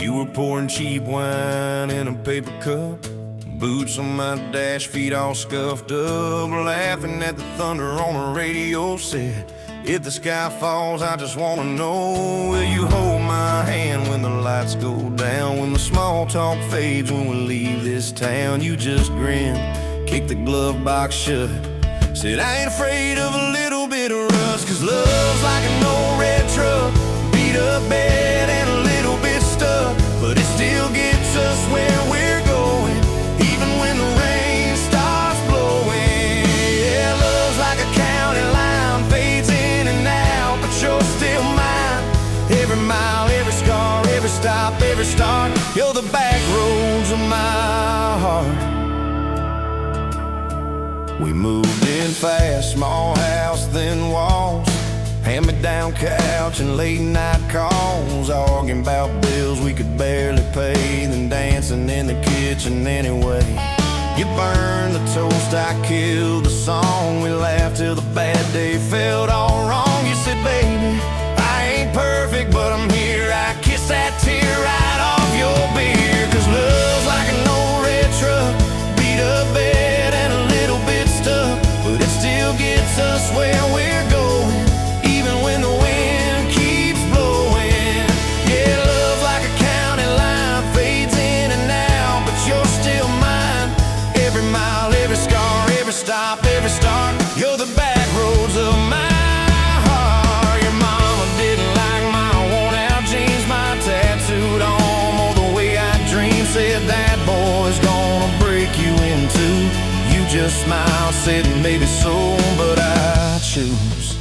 You were pouring cheap wine in a paper cup, boots on my dash, feet all scuffed up, laughing at the thunder on the radio set. If the sky falls, I just wanna know, will you hold my hand when the lights go down, when the small talk fades, when we leave this town? You just grin, kick the glove box shut, said I ain't afraid of a little bit of rust, 'cause love's like an old red truck, beat up bed and a little bit stuck, but it still gets us where we're going, even when the rain starts blowing. Yeah, love's like a county line, fades in and out, but you're still mine. Every mile, every scar, every stop, every start, you're the back roads of my heart. We moved in fast, small house, thin walls, hand-me-down couch and late-night calls, arguing about bills we could barely pay, then dancing in the kitchen anyway. You burned the toast, I killed the song, we laughed till the bad day felt all wrong. You said, baby, I ain't perfect, but I'm here. I kissed that tear right off your beer, 'cause love's like an old red truck, beat up bed and a little bit stuck, but it still gets us where we're going, even when the wind keeps blowing. Yeah, love's like a county line, fades in and out, but you're still mine. Every mile, every scar, every stop, every start, you're the back roads of my heart. Your mama didn't like my worn-out jeans, my tattooed arm, or the way I dream, said that boy's gonna break you in two. You just smiled, said maybe so, but I choose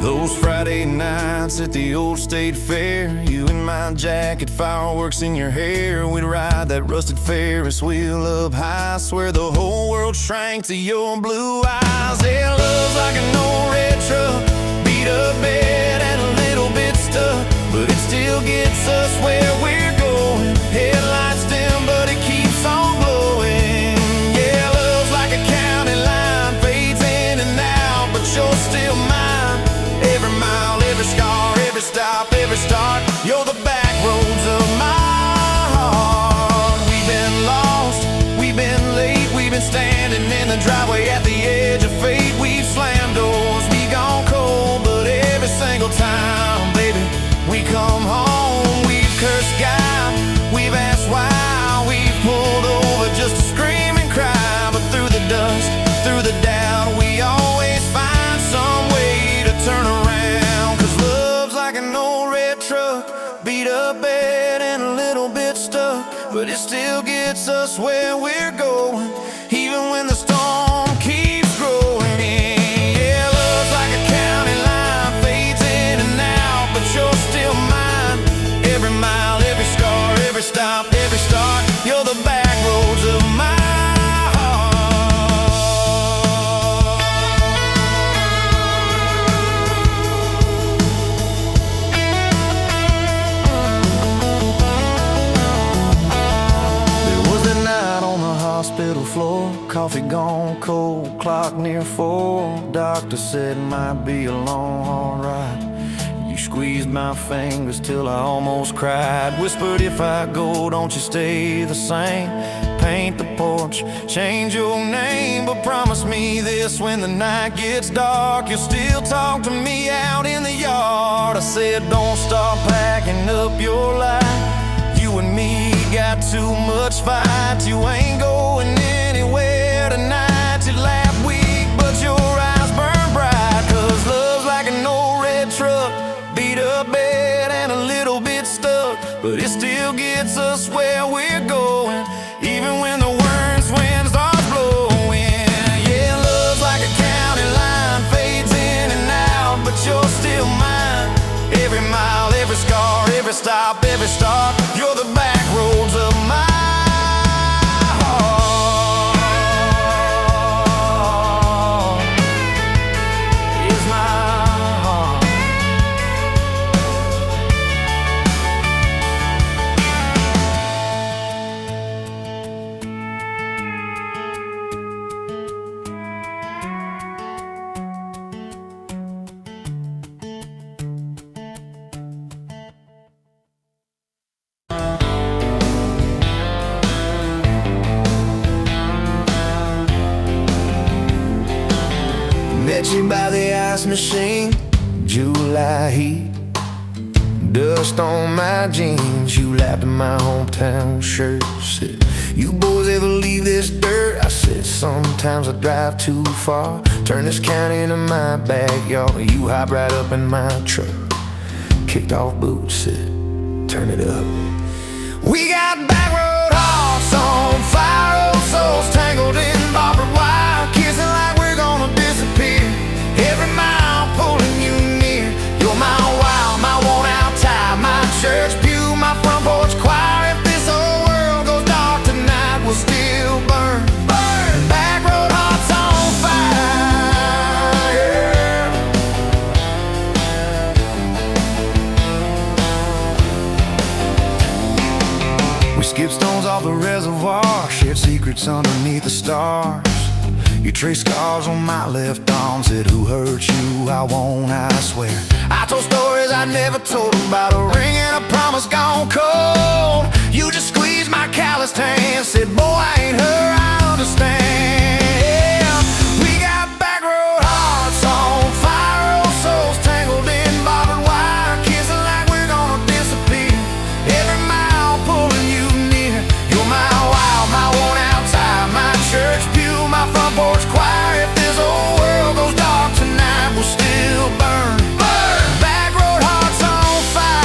those Friday nights at the old state fair, you in my jacket, fireworks in your hair. We'd ride that rusted Ferris wheel up high, swear the whole world shrank to your blue eyes. Yeah, love's like an old red truck, beat up bed and a little bit stuck, but it still gets us where we're going. Headlights dim, but it keeps on glowing. Yeah, love's like a county line, fades in and out, but you're still mine. Every mile, every scar, every stop, every start, you're the back roads of my heart. We've been lost, we've been late, we've been standing in the driveway at the edge of fate. We've slammed doors, we gone cold, but every single time, baby, we come home. We've cursed God, we've asked why, we've pulled over just to scream and cry, but through the dust, through the doubt, we always find some way to turn around. 'Cause love's like an old red truck, beat up bed and a little bit stuck, but it still gets us where we're going, even when the storm keeps growing. Yeah, love's like a county line, fades in and out, but you're still mine. Every mile, every scar, every stop, every start, you're the back roads of my hospital floor, coffee gone cold, clock near 4. Doctor said might be a long haul ride. You squeezed my fingers till I almost cried. Whispered, if I go, don't you stay the same. Paint the porch, change your name, but promise me this, when the night gets dark, you'll still talk to me out in the yard. I said, don't stop packing up your life. You and me got too much fight. You ain't going anywhere tonight. You laugh weak, but your eyes burn bright. 'Cause love's like an old red truck, beat up bed and a little bit stuck, but it still gets us where we're going, even when the worst wind starts blowing. Yeah, love's like a county line, fades in and out, but you're still mine. Every mile, every scar, every stop, every start, you're the back roads of my ice machine, July heat, dust on my jeans. You laughed at my hometown shirt. Said, you boys ever leave this dirt? I said, sometimes I drive too far. Turn this county into my backyard. You hop right up in my truck. Kicked off boots, said, turn it up. We got backroad hearts on fire, old souls tangled in barbed wire, kissing like we're gonna disappear. Every mile pulling you near. You're my wild, my worn out tie, my church pew, my front porch choir. If this whole world goes dark tonight, we'll still burn. Burn! Backroad hearts on fire. We skip stones off the reservoir, shared secrets underneath the stars. You trace scars on my left arm, said who hurt you, I won't, I swear. I told stories I never told about a ring and a promise gone cold. You just squeezed my calloused hand, said boy I ain't her, I understand. We got backroad hearts on fire, old souls tangled in barbed wire, kissing like we're gonna disappear. Every mile pulling you near. You're my wild, my worn out tie, my church pew, my front porch choir. If this whole world goes dark tonight, we'll still burn. Burn! Backroad hearts on fire.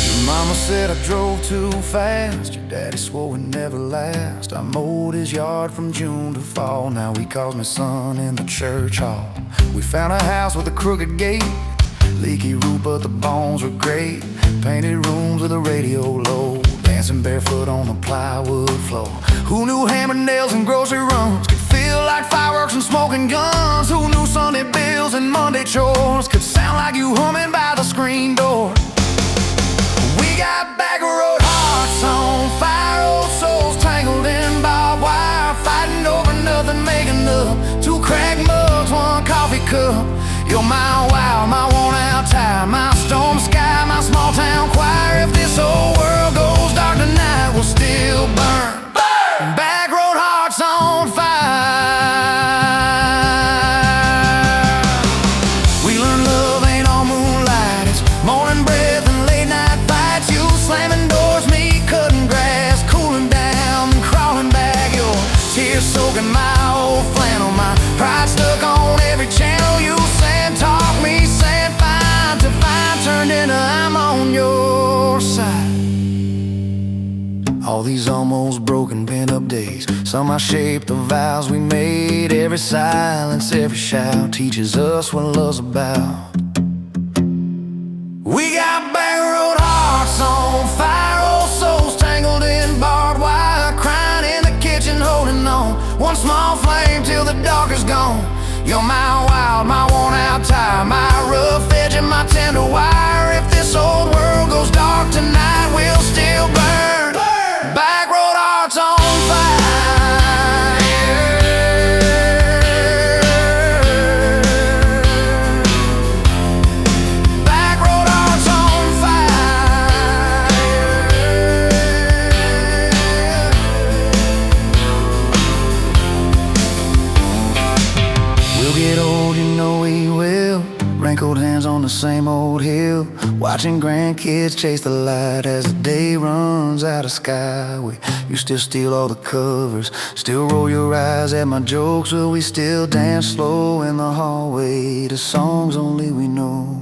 Your mama said I drove too fast. Your daddy swore we'd never last. I mowed his yard from June to fall. Now he calls me son in the church hall. We found a house with a crooked gate, leaky roof, but the bones were great. Painted rooms with a radio low, dancing barefoot on the plywood floor. Who knew hammer nails and grocery runs could feel like fireworks and smoking guns? Who knew Sunday bills and Monday chores could sound like you humming by the screen door? We got backroad hearts on fire, old souls tangled in barbed wire, fighting over nothing, making up two cracked mugs, one coffee cup. You're my wild, my worn out tie, my storm sky, my small town choir. If this whole world goes dark tonight, we'll still burn. Burn! Backroad hearts on fire. We learned love ain't all moonlight, it's morning breath and late night fights. You slamming doors, me cutting grass, cooling down and crawling back. Your tears soaking my old flannel, my pride stuck on every channel. You talk me, said fine to fine, turned into I'm on your side. All these almost broken bent up days, somehow shaped the vows we made. Every silence, every shout teaches us what love's about. We got backroad hearts on fire, old souls tangled in barbed wire, crying in the kitchen, holding on one small flame till the dark is gone. You're my wild, my worn out tie, my rough edge and my tender wire. If this old world goes dark tonight, we'll still burn. Burn! Backroad hearts on fire. Backroad hearts on We'll get old, you know we will. Wrinkled hands on the same old hill, watching grandkids chase the light as the day runs out of sky. You still steal all the covers, still roll your eyes at my jokes. Will we still dance slow in the hallway to songs only we know?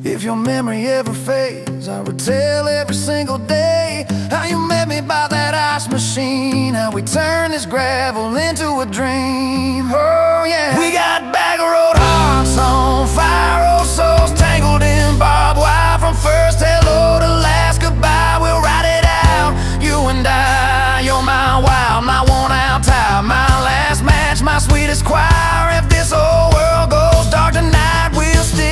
If your memory ever fades, I retell every single day how you met me by that ice machine, how we turned this gravel into a dream. Oh yeah, we got backroad hearts on fire, old souls tangled in barbed wire. From first hello to last goodbye, we'll ride it out, you and I. You're my wild, my worn out tie, my last match, my sweetest choir. If this whole world goes dark tonight, we'll still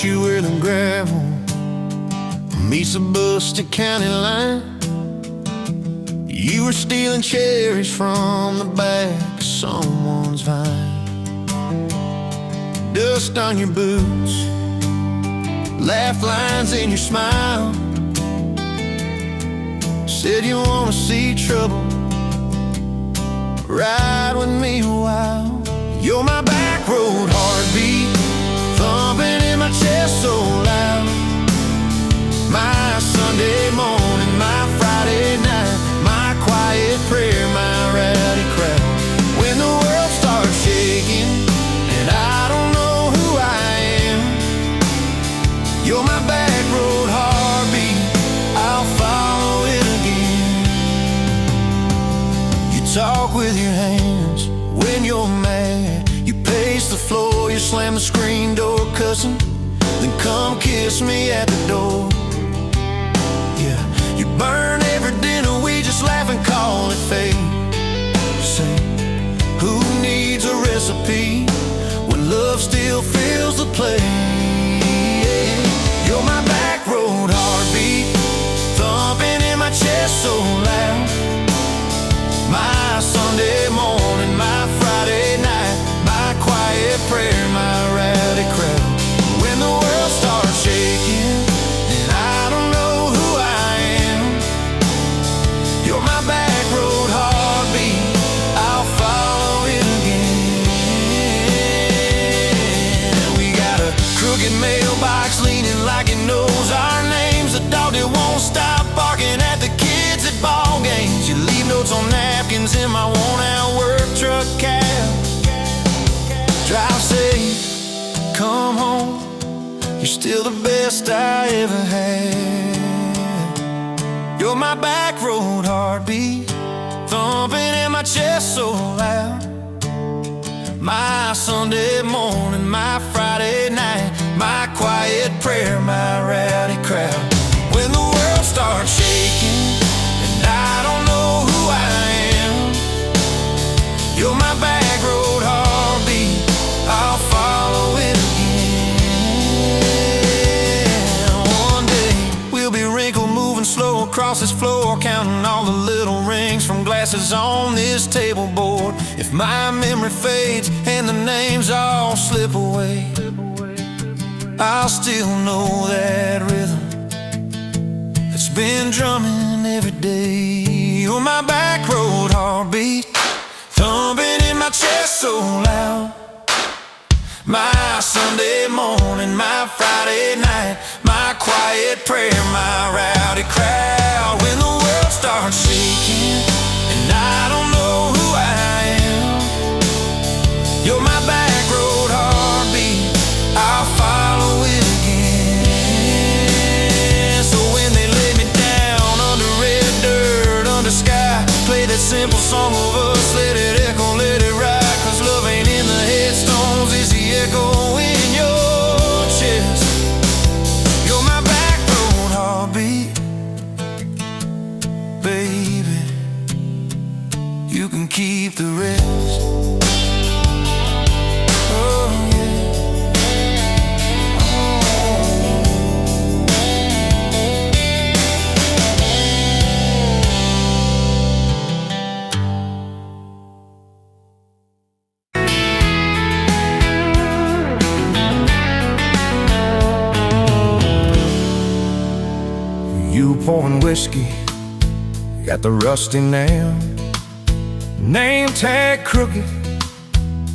you where the gravel meets the Buster County line. You were stealing cherries from the back of someone's vine. Dust on your boots, laugh lines in your smile. Said you wanna see trouble, ride with me a while. You're my back road heartbeat, thumping in my chest so loud. My Sunday morning, my Friday night, my quiet prayer, my rowdy crowd. When the world starts shaking and I don't know who I am, you're my back road heartbeat, I'll follow it again. You talk with your hands when you're mad, you pace the floor, you slam the screen door cussing, then come kiss me at the door. Yeah, you burn every dinner, we just laugh and call it fate. Say, who needs a recipe when love still fills the plate? You're my back road heartbeat, thumping in my chest so loud. My Sunday morning, my Friday night, my quiet prayer, my rowdy crowd. When the world starts shaking and I don't know who I am, you're my back road heartbeat, I'll follow it again. We got a crooked mailbox leaning like it knows our names, a dog that won't stop barking at the kids at ball games. You leave notes on napkins in my worn-out work truck cab. Drive safe, come home, you're still the best I ever had. You're my back road heartbeat, thumping in my chest so loud. My Sunday morning, my Friday night, my quiet prayer, my rowdy crowd. When the world starts shaking and I don't know who I am, you're my back road heartbeat, I'll follow it again. One day we'll be wrinkled, moving slow across this floor, counting all the little rings from glasses on this table board. If my memory fades and the names all slip away, I'll still know that rhythm that's been drumming every day. You're my back road heartbeat, thumping in my chest so loud. My Sunday morning, my Friday night, my quiet prayer, my rowdy crowd. When the world starts shaking and I don't know who I am, you're my back road heartbeat, I'll follow it again. So when they lay me down under red dirt, under sky, play that simple song of us, let it echo, let it ride, 'cause love ain't in the headstones, it's the echo in your chest. You're my back road heartbeat, baby, you can keep the rest. Oh yeah. You pouring whiskey, got the rusty nail, name tag crooked,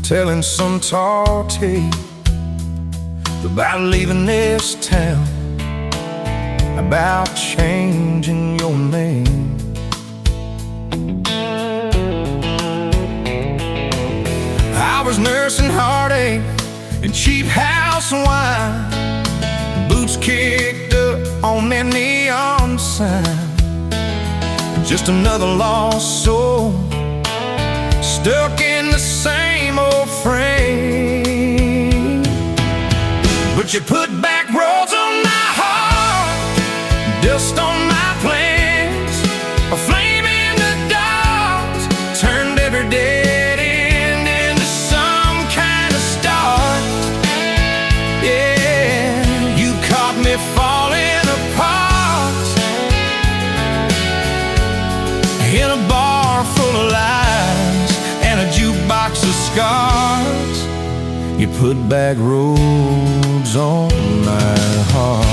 telling some tall tale about leaving this town, about changing your name. I was nursing heartache and cheap house wine, boots kicked up on that neon sign. Just another lost soul, stuck in the same old frame. But you put back roads on my heart, dust on my plans, a flame in the dark, turned every dead end into some kind of start. Yeah, put back roads on my heart.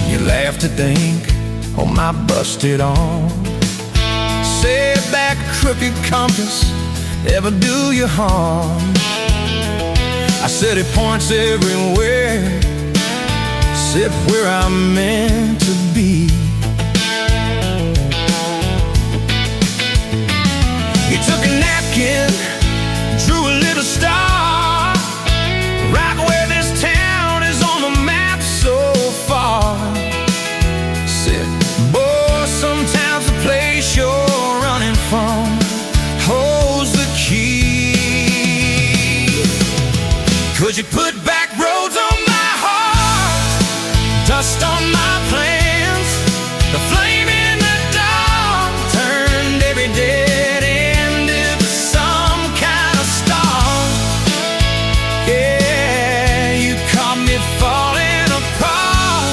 You laugh to think on my busted arm. Said that crooked compass ever do you harm? I said it points everywhere, except where I'm meant to be. You took a napkin, drew a little star, right where this town is on the map so far. Said, boy, sometimes the place you're running from holds the key. Could you put back roads on my heart, dust on my plans? The flame in the dark turned every dead end into some kind of star. Yeah, you caught me falling apart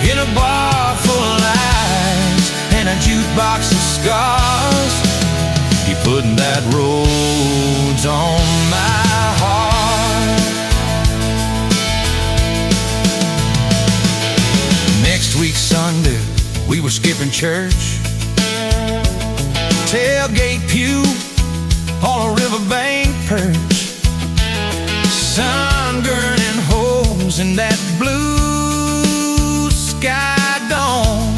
in a bar full of lies and a jukebox of scars. You put that roads on my heart. Next week Sunday, we were skipping church. Tailgate pew on a riverbank perch. Sun burning holes in that blue sky dome.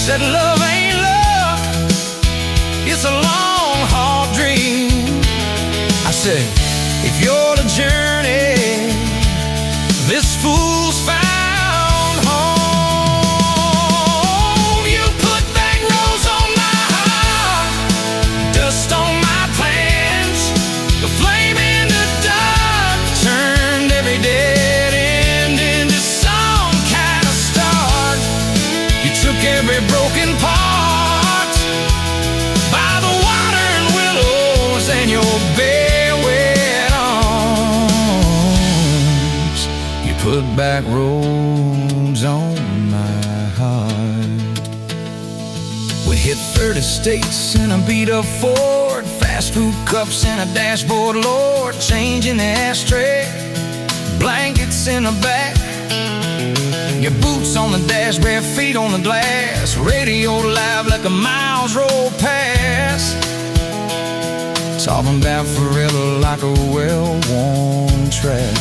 Said love ain't love, it's a long haul dream. I said, if you're the journey, this fool's found home. You put back roads on my heart, dust on my plans. The flame in the dark turned every dead end into some kind of start. You took every broken part by the water and willows and your bare wet arms. You put back roads on my heart. We hit 30 states in a beat-up Ford, fast food cups in a dashboard, Lord, change in the ashtray, blankets in the back. Your boots on the dash, bare feet on the glass, radio live like a miles roll past. Talking about forever like a well-worn track.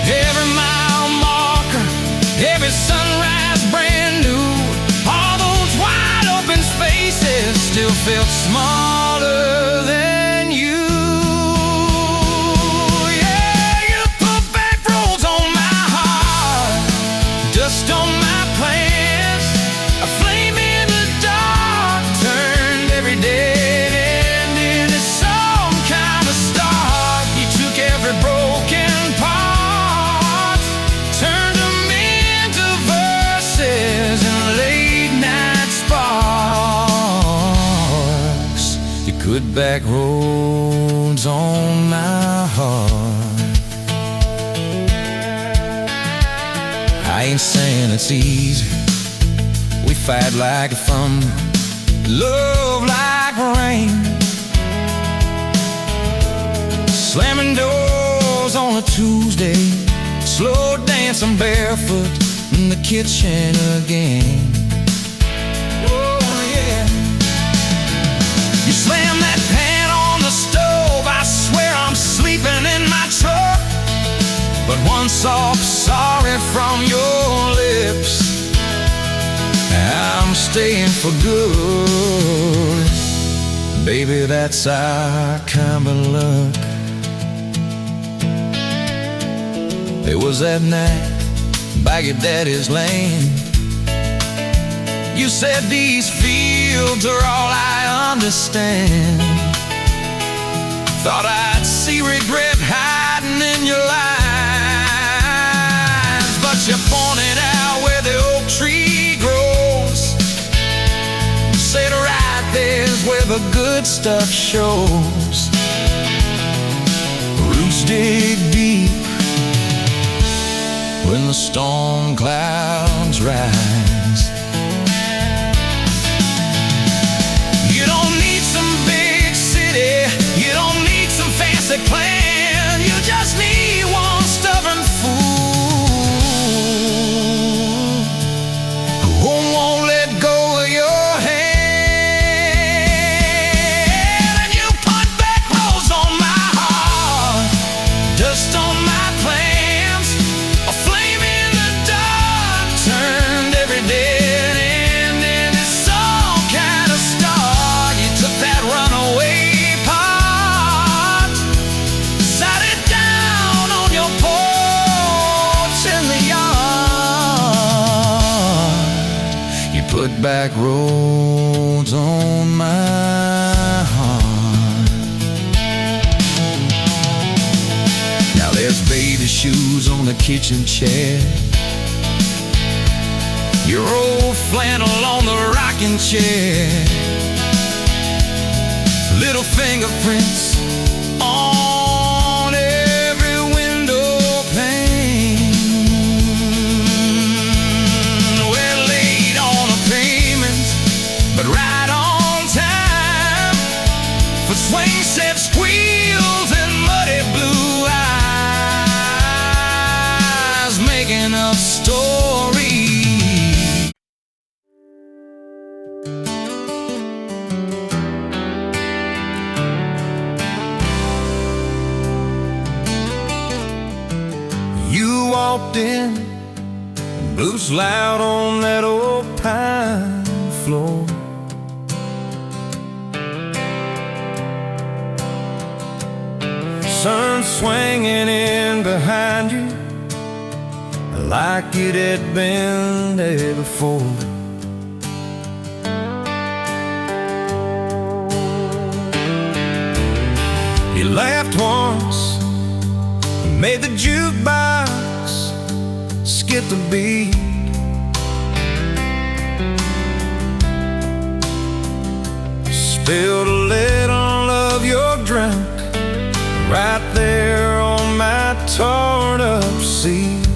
Every mile marker, every sunrise brand new. All those wide open spaces still felt smaller than you. Dust on my plans, a flame in the dark turned every dead end into some kind of start. You took every broken part, turned them into verses and late night sparks. You put back roads on my heart. I ain't saying it's easy. We fight like thunder, love like rain, slamming doors on a Tuesday, slow dancing barefoot in the kitchen again. Oh yeah. You slam that pan on the stove, I swear I'm sleeping in my truck. But one soft sorry from your lips, I'm staying for good. Baby, that's our kind of luck. It was that night by your daddy's land. You said these fields are all I understand. Thought I'd see regret hiding in your eyes, but you pointed out where the oak tree grows. Said right there's where the good stuff shows. dig deep when the storm clouds rise. You don't need some big city, you don't need some fancy plan, you just need one stubborn fool who won't let go of your hand. And you put back roads on my heart, dust on my plans, a flame in the dark turned every dead end into some kind of star. You took that runaway part, sat it down on your porch in the yard. You put back roads on my heart. Now there's baby shoes on the kitchen chair, your old flannel on the rocking chair, little fingerprints on every window pane. We're late on a payment, but right on time for swing set squeals and muddy blue eyes making up stories. You walked in, boots loud on that old pine floor. Sun swinging in behind you like it had been there before. You laughed once, made the jukebox skip the beat. Spilled a little of your drink right there on my torn up seat.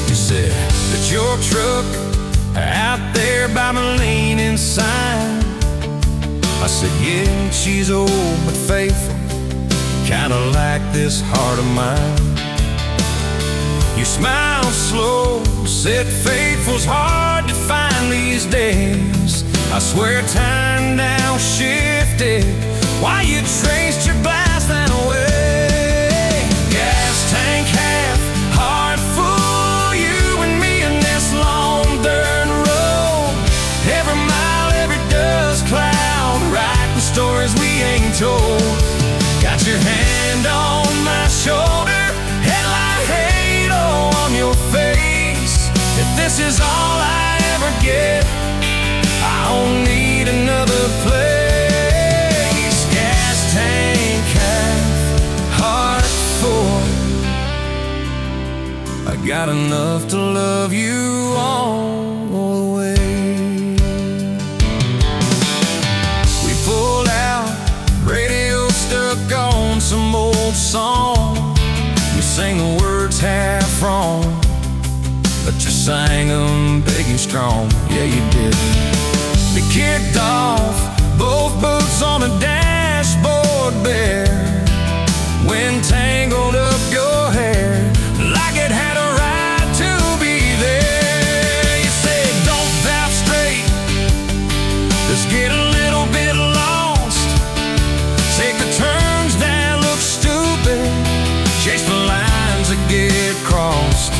You said that your truck out there by my lane inside. I said, yeah, she's old but faithful, kinda like this heart of mine. You smiled slow, said faithful's hard to find these days. I swear time now shifted while you traced your glass that way. Gas tank half, heart full, you and me in this long dirt road. Every mile, every dust cloud, writing stories we ain't told. Got your hand on my shoulder, headlight halo on your face. If this is all I ever get, I don't need another place. Gas tank half, heart full, I got enough to love you all the way. We pulled out, radio stuck on some old song. You sang the words half wrong, but you sang them big and strong. Yeah, you did. We kicked off, both boots on the dashboard bare. Wind tangled up your hair like it had a right to be there. You said, don't valve straight, let's get a little bit lost. Take the turns that look stupid, chase the lines that get crossed.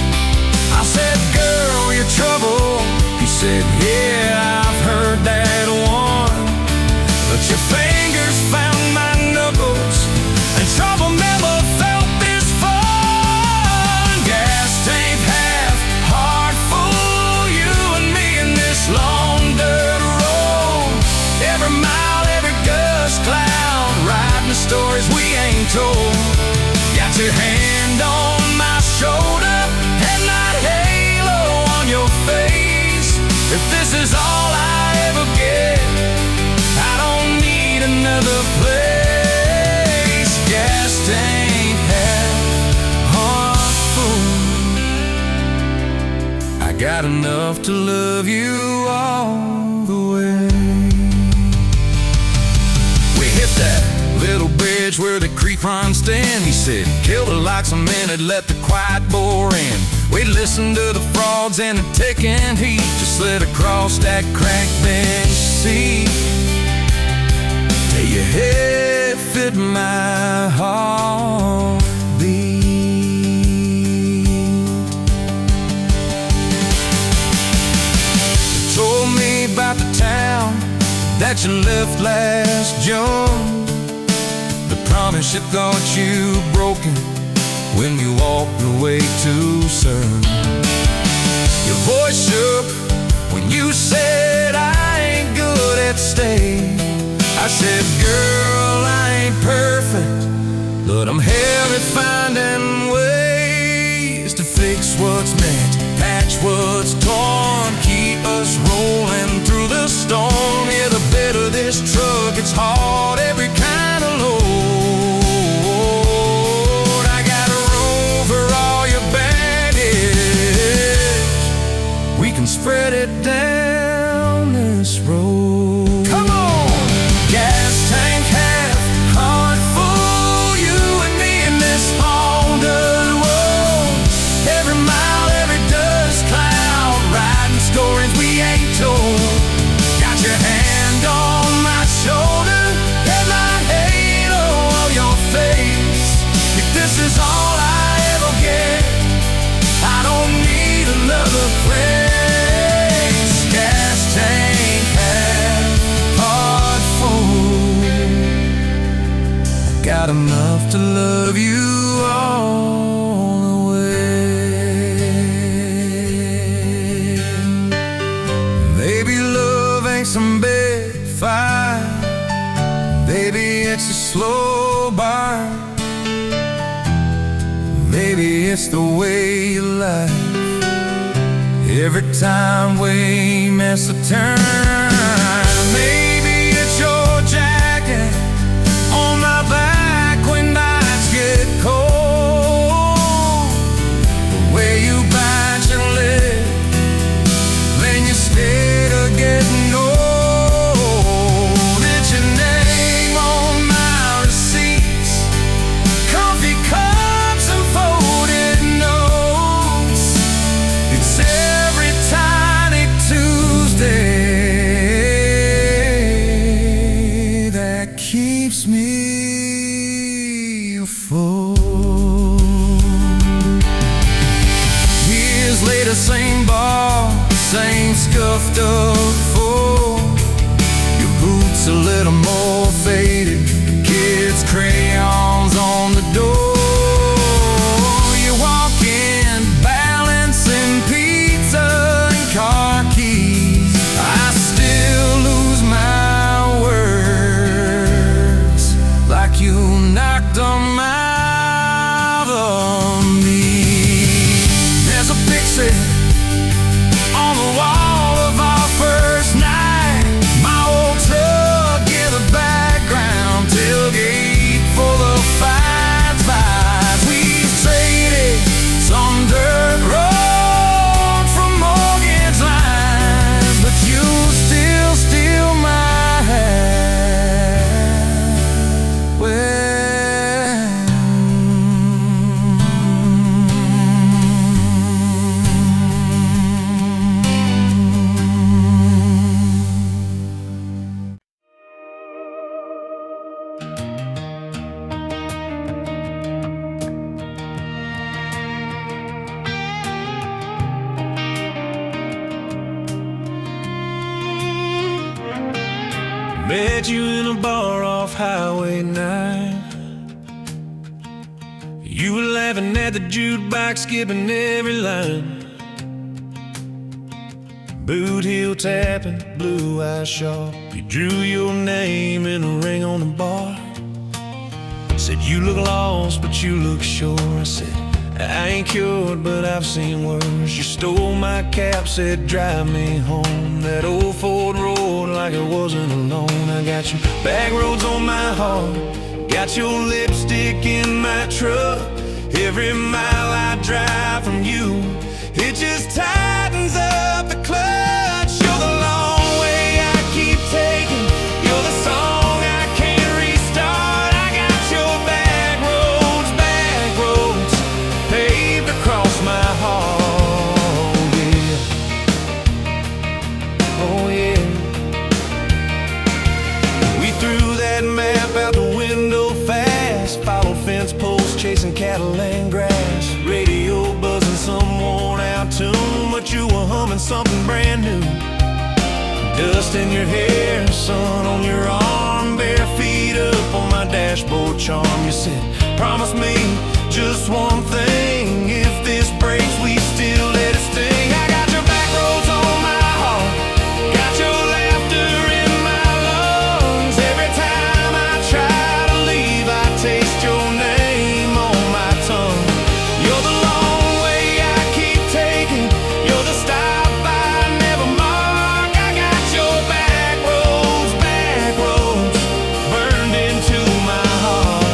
I said, girl, you're trouble. He said, yeah, I've heard that one. But your fingers found my knuckles, and trouble never felt this fun. Gas tank half, heart full, you and me in this long dirt road. Every mile, every gust cloud, riding the stories we ain't told. Got your hand on my shoulder, headlight halo on your face. If this is all I ever get, I don't enough to love you all the way. We hit that little bridge where the creek runs stand. He said, killed her like some men had let the quiet bore in. We'd listen to the frogs and the ticking heat, just slid across that cracked bench seat till your head fit my heartbeat. You told me about the town that you left last June, the promise you thought you broken when you walked away too soon. Your voice shook when you said I ain't good at staying. I said, girl, I ain't perfect, but I'm hell at finding ways to fix what's meant, patch what's torn, keep us rolling through the storm. Yeah, the bed of this truck, it's hard, every kind of load. I got room for all your baggage. We can spread it down this road. Come on! Gas tank half, heart full, you and me in this haunted world. Every mile, every dust cloud, riding stories we ain't told. Got your hand on my shoulder, headline halo on your face. If this is all I ever get, I don't need another phrase. Gas tank half, heart full, got enough to love you all the way. Maybe love ain't some big fight, maybe it's a slow burn, maybe it's the way you lie. Every time we miss a turn, maybe it's your jacket on my back when nights get cold, the way you bite your lip when you stay to getting old. It's your name on my receipts, comfy cups and folded notes. It's every tiny Tuesday that keeps me afloat. Years later, same bar, same scuffed up floor. Your boots a little more faded, kids' crayons on the door. You walk in, balancing pizza and car keys. I still lose my words like you knocked them out of me. There's a picture on the wall of our first night. My old truck in the background, tailgate full of fights, vibes. We traded some dirt road for mortgage lines, but you still steal my heart. Well, met you in a bar off Highway 9. You were laughing at the jukebox, skipping every line. Boot heel tapping, blue eyes sharp. You drew your name in a ring on the bar. Said you look lost, but you look sure. I said, I ain't cured, but I've seen worse. You stole my cap, said drive me home. That old Ford road like it wasn't alone. I got your backroads on my heart, got your lipstick in my truck. Every mile I drive from you, it just tightens up the clutch. You're the long way I keep taking. You're the song I can't restart. I got your back roads paved across my heart. Yeah. Oh yeah. We threw that map out the window fast. Followed fence posts, chasing cattle and grass. Radio buzzing some worn out tune, but you were humming something brand new. Dust in your hair, sun on your arm, bare feet up on my dashboard charm. You said, promise me just one thing, if this breaks we still let it sting. I got your back roads on my heart, got your laughter in my lungs. Every time I try to leave I taste your name on my tongue. You're the long way I keep taking. You're the stop I never mark. I got your back roads burned into my heart.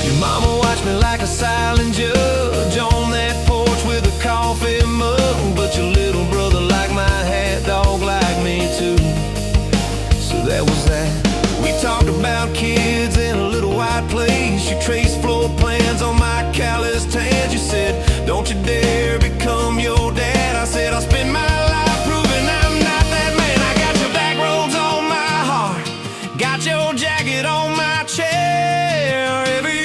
Your mama watched me like a silent judge on that porch with a coffee mug, but your little brother liked my hat dog like me too. So that was that. We talked about kids in a little white place. You traced floor plans on my calloused hands. You said, don't you dare become your dad. I said, I'll spend my life proving I'm not that man. I got your back roads on my heart, got your jacket on my chair. Every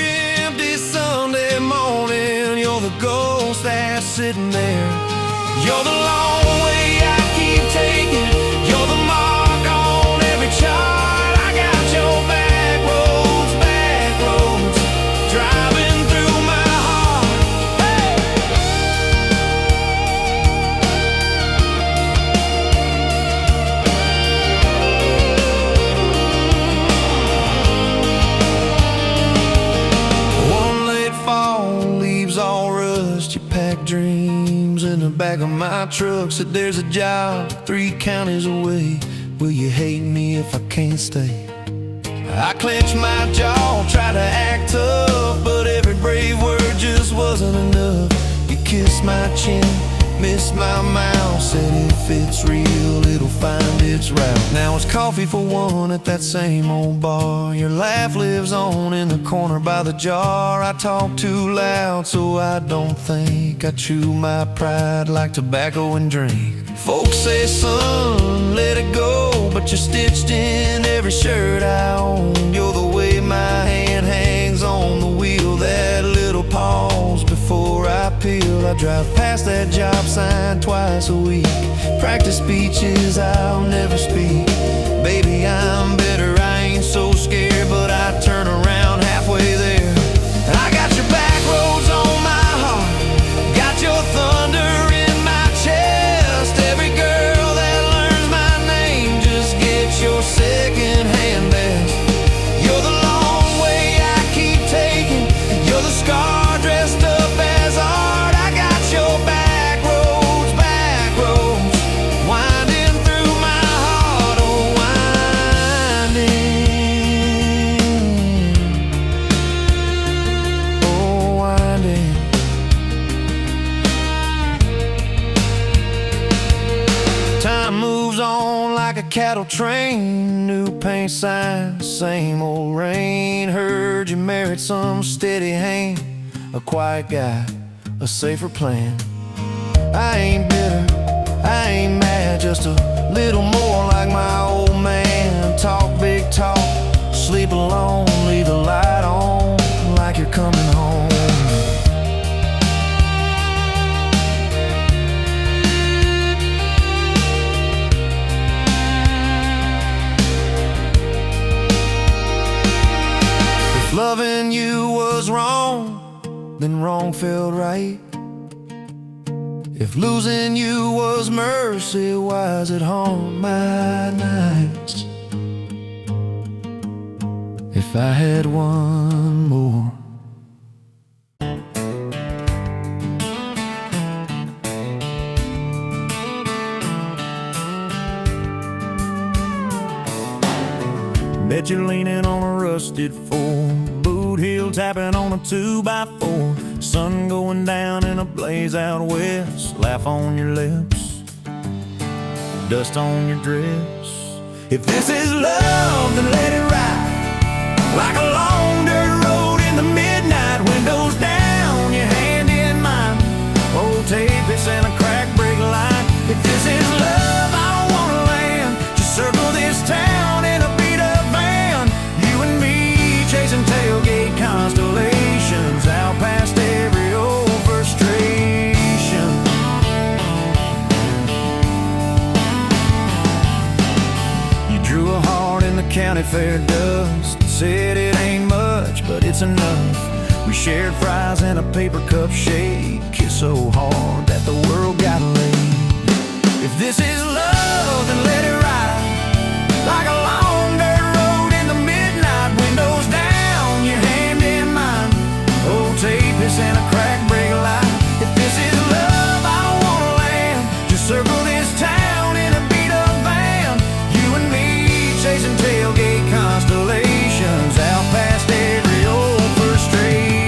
empty Sunday morning, you're the ghost that's sitting there. You're the long way I keep taking. You're the mark on every chart. I got your back roads driving through my heart. Hey! One late fall, leaves all rust. You pack dreams in the back of my truck. Said there's a job 3 counties away. Will you hate me if I can't stay? I clenched my jaw, tried to act tough, but every brave word just wasn't enough. You kissed my chin, missed my mouth, said if it's real, it'll find its route. Now it's coffee for one at that same old bar. Your laugh lives on in the corner by the jar. I talk too loud, so I don't think. I chew my pride like tobacco and drink. Folks say, son, let it go, but you're stitched in every shirt I own. You're the way my hand hangs on the wheel, that little pause before I peel. I drive past that job sign twice a week, practice speeches I'll never speak. Baby, I'm better, I ain't so scared, but I turn around halfway there. I got your back roads on my heart, got your thunder in my chest. Every girl that learns my name just gets your second-hand best. You're the long way I keep taking. You're the scar dressed up as art. I got your back roads winding through my heart. Oh, winding. Time moves on like a cattle train, new paint signs, same old rain. Heard you married some steady hand, a quiet guy, a safer plan. I ain't bitter, I ain't mad, just a little more like my old man. Talk big talk, sleep alone, leave the light on like you're coming home. Loving you was wrong, then wrong felt right. If losing you was mercy, why does it haunt my nights? If I had one more. Bet you're leaning on a rusted fork, boot heel tapping on a 2x4. Sun going down in a blaze out west. Laugh on your lips, dust on your dress. If this is love, then let it ride like a long dirt road in the midnight. Windows down, your hand in mine. Old tapeits and a crack brake line. If this is love, I don't wanna land. Just circle this town in a beat-up van. You and me chasing tailgate constellations out past every old frustration. You drew a heart in the county fair dust. Said it ain't much, but it's enough. We shared fries and a paper cup shake. Kissed so hard that the world got laid. If this is love, then let it ride like a long dirt road in the midnight. Windows down, your hand in mine. Old tapeits and a crack brake light. If this is love, I don't wanna land. Just circle this town in a beat-up van. You and me chasing tailgate constellations out past every old frustration.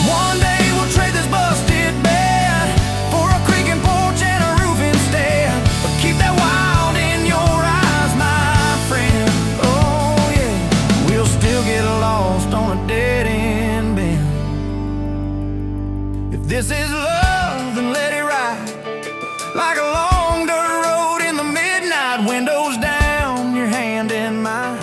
One day we'll trade this busted bed for a creaking porch and a roof instead. But keep that wild in your eyes, my friend. Oh yeah, we'll still get lost on a dead-end bend. If this is love, then let it ride like a long dirt road in the midnight. Windows down, your hand in mine.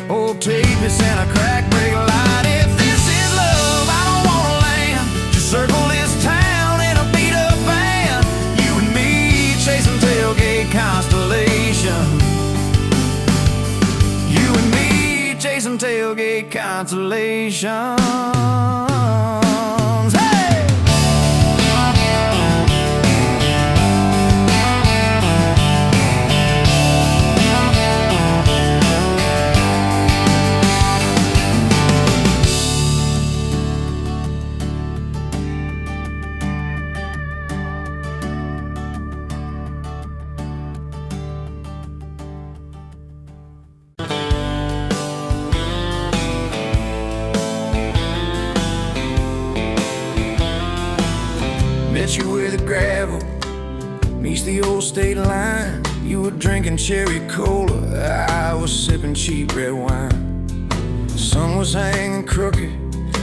Old tapeits and a crack brake light. If this is love, I don't wanna land. Just circle this town in a beat-up van. You and me chasing tailgate constellation. You and me chasing tailgate constellations. Hey! Met you where the gravel meets the old state line. You were drinking cherry cola, I was sipping cheap red wine. The sun was hanging crooked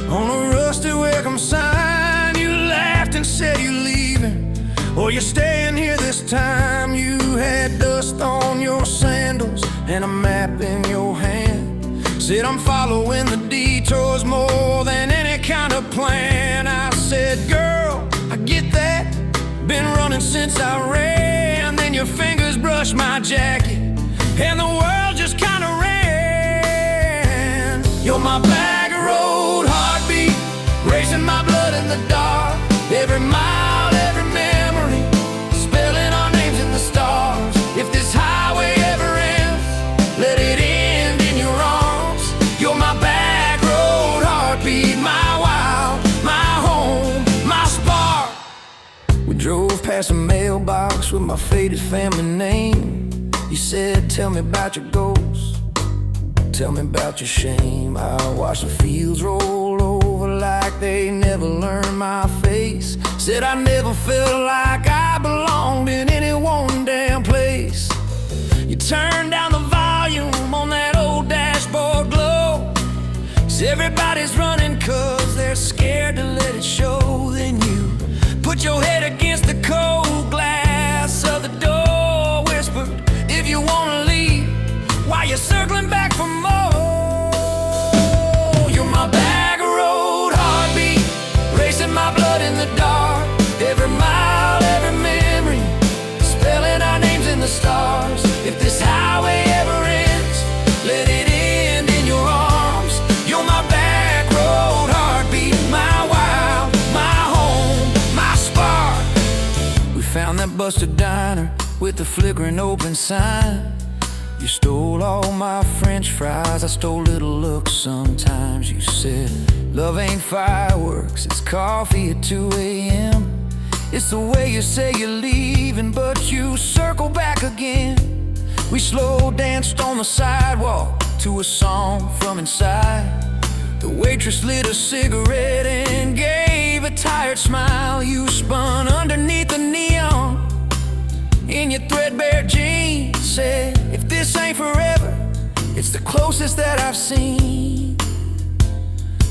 on a rusty welcome sign. You laughed and said you're leaving, or you're staying here this time. You had dust on your sandals and a map in your hand. Said I'm following the detours more than any kind of plan. I said, girl, I get that, been running since I ran. Then your fingers brushed my jacket and the world just kinda ran. You're my back road heartbeat, racing my blood in the dark. Every mile, every memory, spelling our names in the stars. If this highway ever ends, let it end in your arms. You're my back road heartbeat, my wild, my home, my spark. We drove past a mailbox with my faded family name. You said, tell me about your goals, tell me about your shame. I watched the fields roll over like they never learned my face. Said I never felt like I belonged in any one damn place. You turned down the volume on that old dashboard glow. 'Cause everybody's running 'cause they're scared to let it show. Then you put your head against the cold glass of the door, whispered, if you wanna leave, while you're circling back for more. You're my back road heartbeat, racing my blood in the dark. Every mile, every memory, spelling our names in the stars. If this highway ever ends, let it end in your arms. You're my back road heartbeat, my wild, my home, my spark. We found that busted diner with the flickering open sign. You stole all my french fries, I stole little looks sometimes. You said, love ain't fireworks, it's coffee at 2 a.m. It's the way you say you're leaving, but you circle back again. We slow danced on the sidewalk to a song from inside. The waitress lit a cigarette and gave a tired smile. You spun underneath the neon in your threadbare jeans. Said, if this ain't forever, it's the closest that I've seen.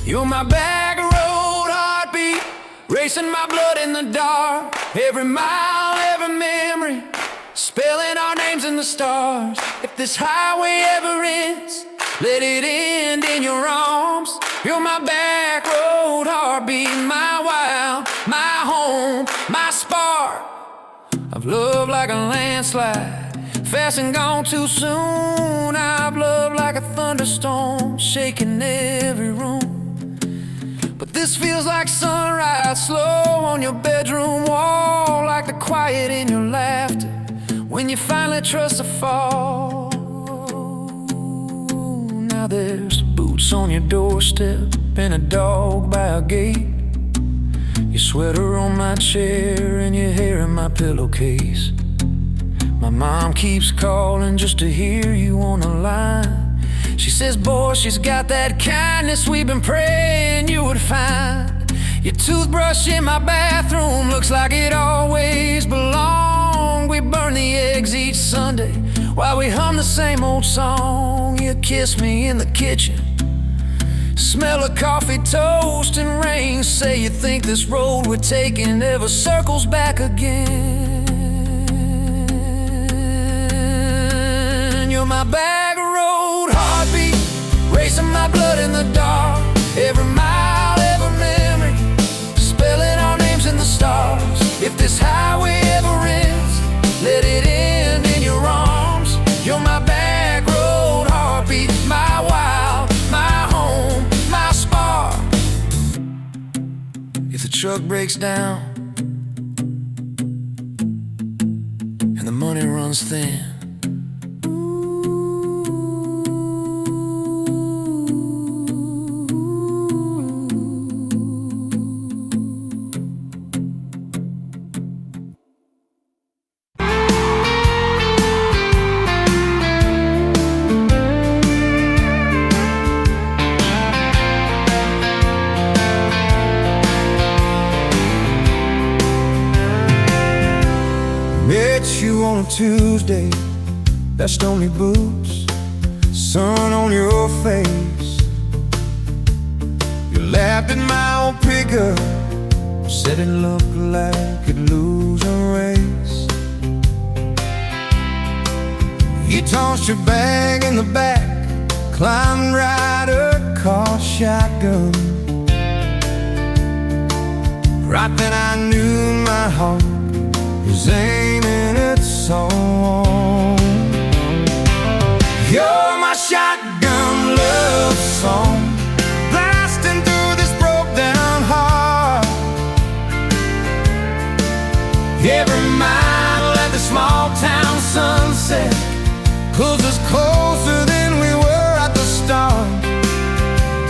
You're my back road heartbeat, racing my blood in the dark. Every mile, every memory, spelling our names in the stars. If this highway ever ends, let it end in your arms. You're my back road heartbeat, my wild, my home, my spark. I've loved like a landslide, fast and gone too soon. I've loved like a thunderstorm, shaking every room. But this feels like sunrise, slow on your bedroom wall, like the quiet in your laughter when you finally trust the fall. Now there's boots on your doorstep and a dog by a gate, your sweater on my chair and your hair in my pillowcase. My mom keeps calling just to hear you on the line. She says, boy, she's got that kindness we've been praying you would find. Your toothbrush in my bathroom looks like it always belonged. We burn the eggs each Sunday while we hum the same old song. You kiss me in the kitchen, smell of coffee, toast, and rain. Say you think this road we're taking never circles back again. You're my back road heartbeat, racing my blood in the dark. Every mile, every memory, spelling our names in the stars. If this highway ever ends, let it end in your arms. You're my back road heartbeat, my wild, my home, my spark. If the truck breaks down and the money runs thin, on a Tuesday, best only boots, sun on your face. You laughed at my old pickup, said it looked like it'd lose a race. You tossed your bag in the back, climbed right a car shotgun. Right then I knew my heart was aiming its own. You're my shotgun love song, blasting through this broke down heart. Every mile at the small town sunset pulls us closer than we were at the start.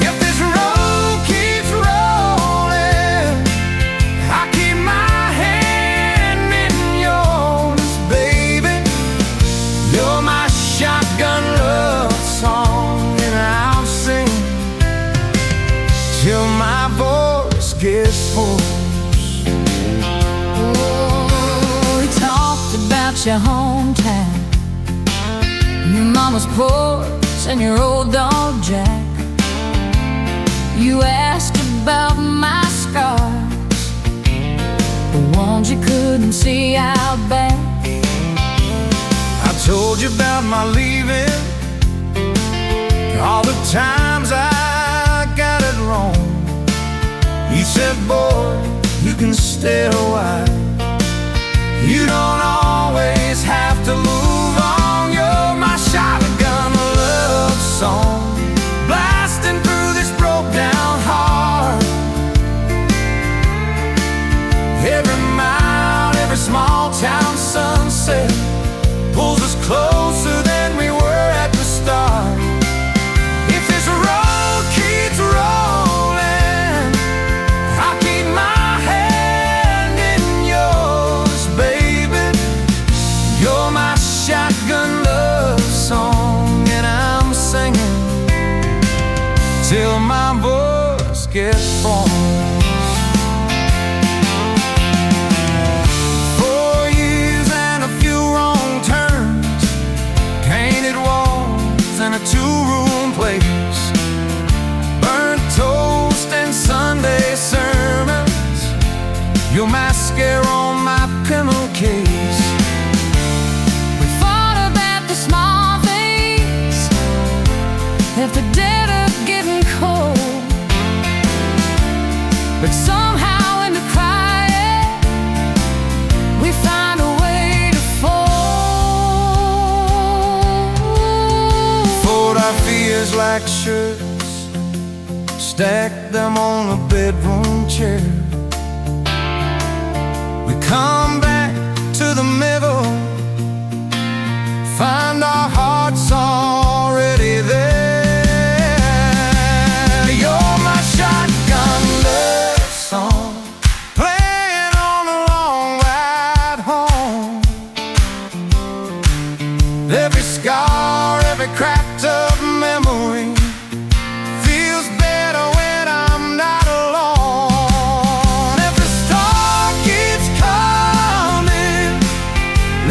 If this road keeps rolling, I keep my hand in yours, baby. You're my shotgun love song, and I'll sing till my voice gets hoarse. Oh, we talked about your hometown, your mama's porch and your old dog Jack. You asked about my scars, the ones you couldn't see out back. I told you about my leaving, all the times I got it wrong. You said, boy, you can stay a while, you don't always have to move on. You're my shotgun love song, blasting through this broke down heart. Every mile, every small town sunset pulls us closer than we were at the start. If this road keeps rolling, I'll keep my hand in get formed. 4 years and a few wrong turns, painted walls and a 2-room place, burnt toast and Sunday sermons, your mascara on my pillowcase. We fought about the small things, if the dead are getting cold, but somehow in the crying we find a way to fold. Fold our fears like shirts, stack them on a bedroom chair. We come back to the middle, find our hearts already there. You're my shotgun love song, playing on a long ride home. Every scar, every cracked up memory feels better when I'm not alone. If the storm keeps coming,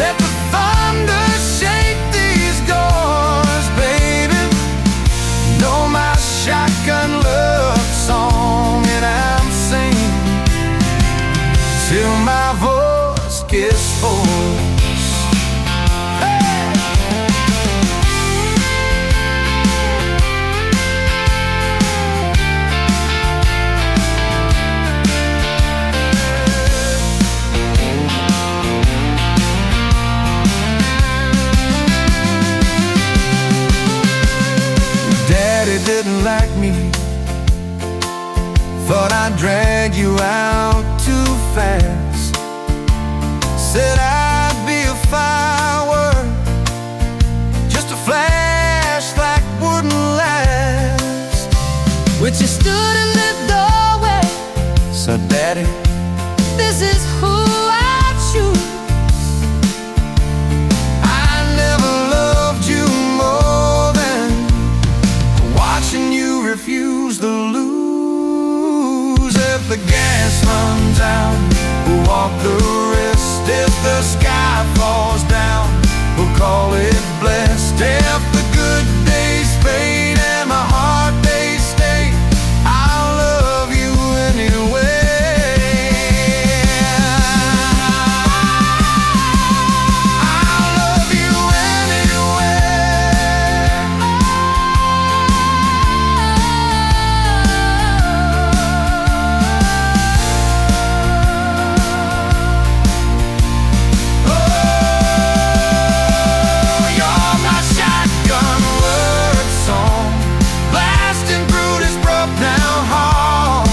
let the thunder shake these doors, baby. Know my shotgun love song, and I'm singing till my voice gets hoarse. Daddy didn't like me, thought I'd drag you out too fast. Said I'd be a firework, just a flash like wouldn't last. But you stood in the doorway, So Daddy, this is who I choose. I never loved you more than watching you refuse to lose. If the gas runs out, we'll walk the rest. If the sky falls down, we'll call it blessed. If the good days fade and my heart they stay, I'll love you anyway. I'll love you anyway. Oh, you're my shotgun word song, blasting through this broke down hall.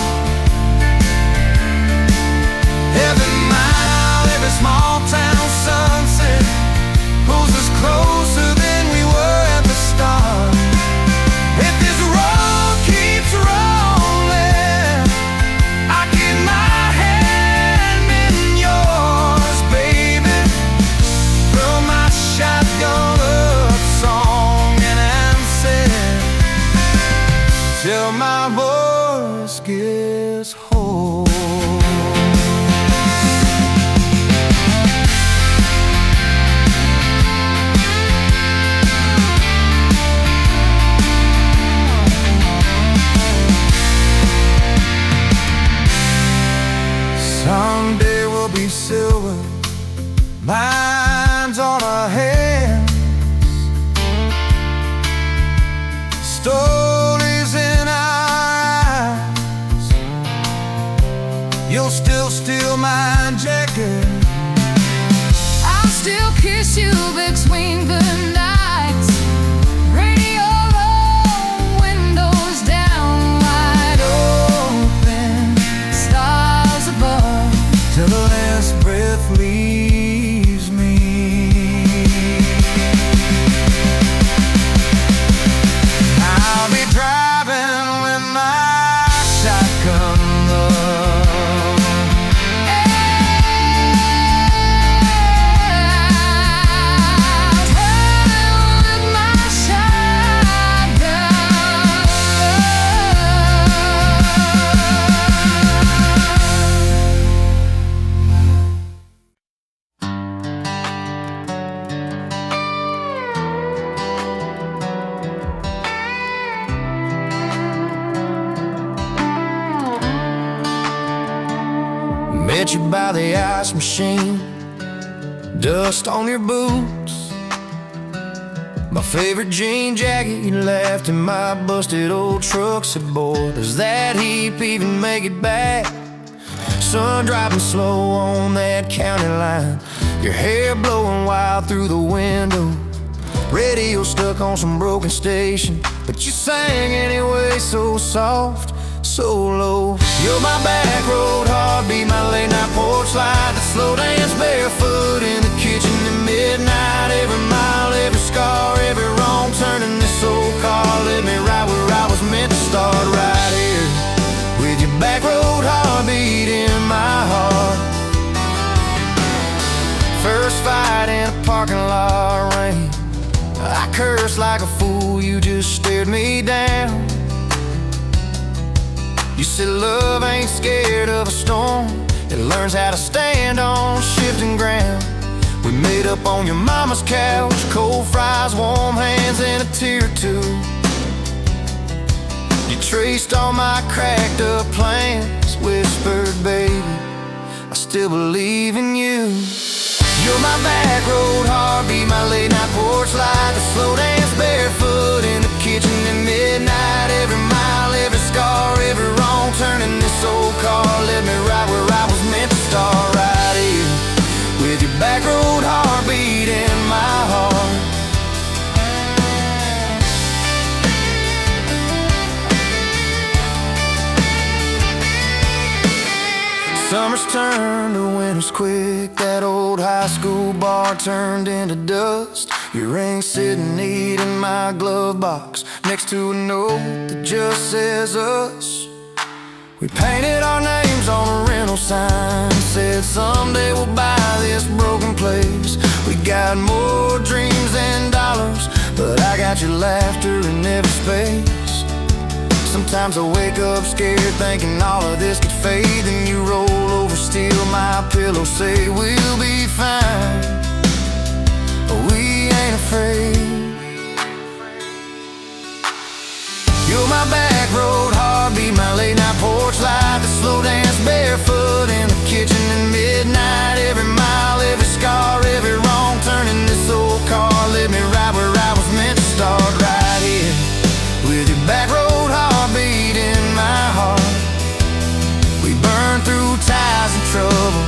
Every mile, every small town sunset pulls us closer than we were at the start. If this road keeps rolling, I keep my hand in yours, baby. Throw my shotgun love song and answer till my voice gets hoarse. Someday we'll be silver, lines on our hands, stories in our eyes. You'll still steal my jacket, I'll still kiss you between the nights. Radio low, windows down, wide open, stars above, till the last breath leaves me. I'll be driving with my shotgun love. I'll met you by the ice machine. Dust on your boots, my favorite jean jacket you left in my busted old truck. Said, boy, does that heap even make it back? Sun driving slow on that county line, your hair blowing wild through the window. Radio stuck on some broken station, but you sang anyway, so soft, so low. You're my back road heartbeat, my late night porch light, the slow dance barefoot in the kitchen at midnight. Every mile, every scar, every wrong turn in this old car led me right where I was meant to start, right here with your back road heartbeat in my heart. First fight in a parking lot rain, I cursed like a fool, you just stared me down. You said love ain't scared of a storm, it learns how to stand on shifting ground. We made up on your mama's couch, cold fries, warm hands, and a tear or two. You traced all my cracked up plans, whispered, baby, I still believe in you. You're my back road heartbeat, my late night porch light, the slow dance barefoot in the kitchen at midnight. Every mile, every scar, every wrong turn in this old car led me right where I was meant to start, right here with your back road heartbeat in my heart. Summers turned to winters quick, that old high school bar turned into dust. Your ring sitting neat in my glove box, next to a note that just says us. We painted our names on a rental sign, said someday we'll buy this broken place. We got more dreams than dollars, but I got your laughter in every space. Sometimes I wake up scared thinking all of this could fade, then you roll over, steal my pillow, say we'll be fine, but we ain't afraid. You're my back road heartbeat, my late night porch light, the slow dance barefoot in the kitchen at midnight. Every mile, every scar, every wrong turn in this old car led me right where I was meant to start, right here with your back road heartbeat in my heart. We burned through ties and trouble,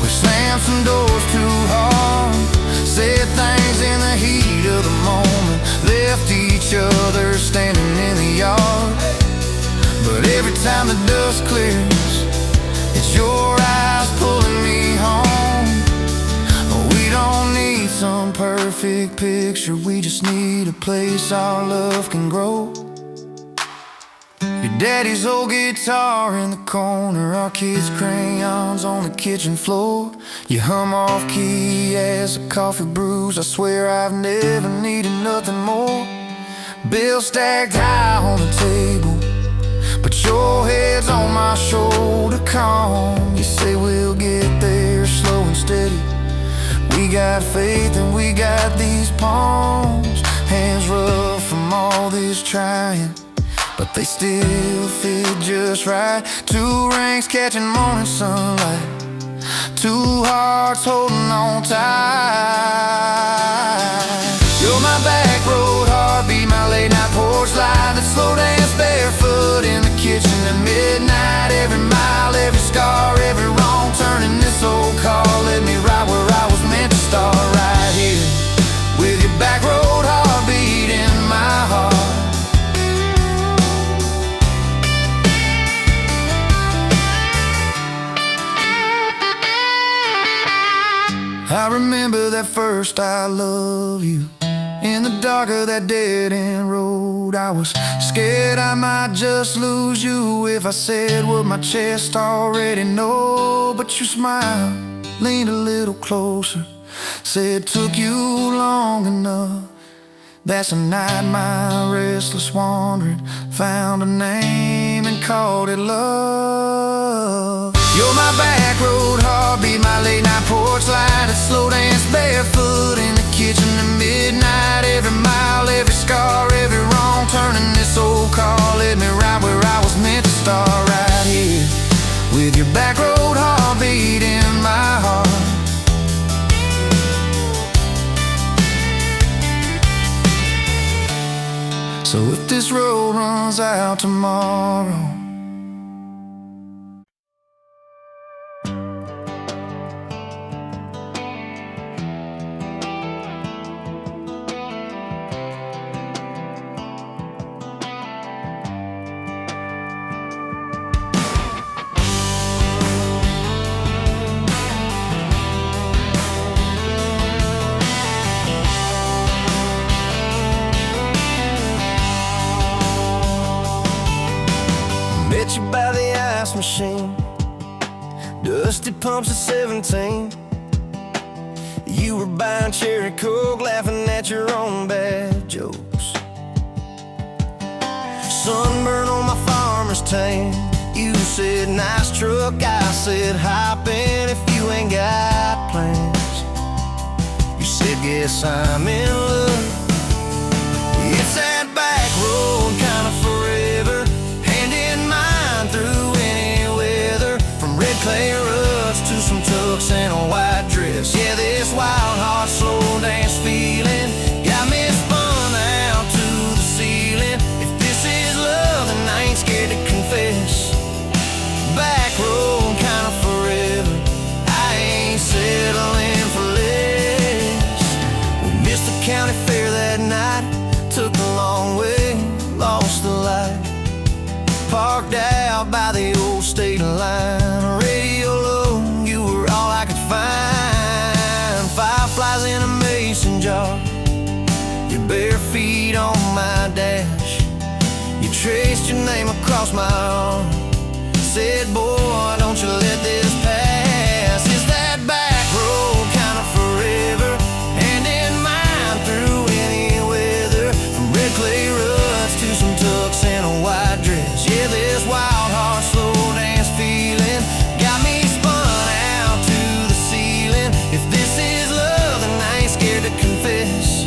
we slammed some doors too hard, said things in the heat of the moment, left each other standing in the yard. But every time the dust clears, it's your eyes pulling me home. We don't need some perfect picture, we just need a place our love can grow. Your daddy's old guitar in the corner, our kids' crayons on the kitchen floor. You hum off key as the coffee brews, I swear I've never needed nothing more. Bills stacked high on the table, but your head's on my shoulder, calm. You say we'll get there slow and steady. We got faith and we got these palms, hands rough from all this trying, but they still fit just right. Two rings catching morning sunlight, two hearts holding on tight. You're my back road heartbeat, my late night porch light, that slow dance barefoot in the kitchen at midnight. Every mile, every scar, every wrong turn in this old car led me right where I was meant to start, right here with your back road heartbeat in my heart. I remember that first I love you, in the dark of that dead-end road. I was scared I might just lose you if I said what my chest already know. But you smiled, leaned a little closer, said took you long enough. That's a night my restless wandering found a name and called it love. You're my back road heartbeat, my late night porch light, a slow dance barefoot in the kitchen at midnight. Every mile, every scar, every wrong turn in this old car led me right where I was meant to start, right here with your back road heart. So if this road runs out tomorrow, met you by the ice machine, dusty pumps at 17. You were buying cherry coke, laughing at your own bad jokes. Sunburn on my farmer's tan. You said nice truck, I said hop in if you ain't got plans. You said guess I'm in love. It's that back road kind of forever, hand in mine through any weather. From red clay ruts to some tucks and a white dress. Yeah, this wild heart slow dance feeling got me spun out to the ceiling. If this is love, then I ain't scared to confess. Back road kind of forever, I ain't settling for less. We missed the county fair that night, took the long way, lost the light. Parked out by the old state line, radio low, you were all I could find. Fireflies in a mason jar, your bare feet on my dash. You traced your name across my arm, said, boy, don't you let this pass. It's that back road kind of forever, hand in mine through any weather. From red clay ruts to some tucks and a white dress. Yeah, this wild heart slow dance feeling got me spun out to the ceiling. If this is love, then I ain't scared to confess.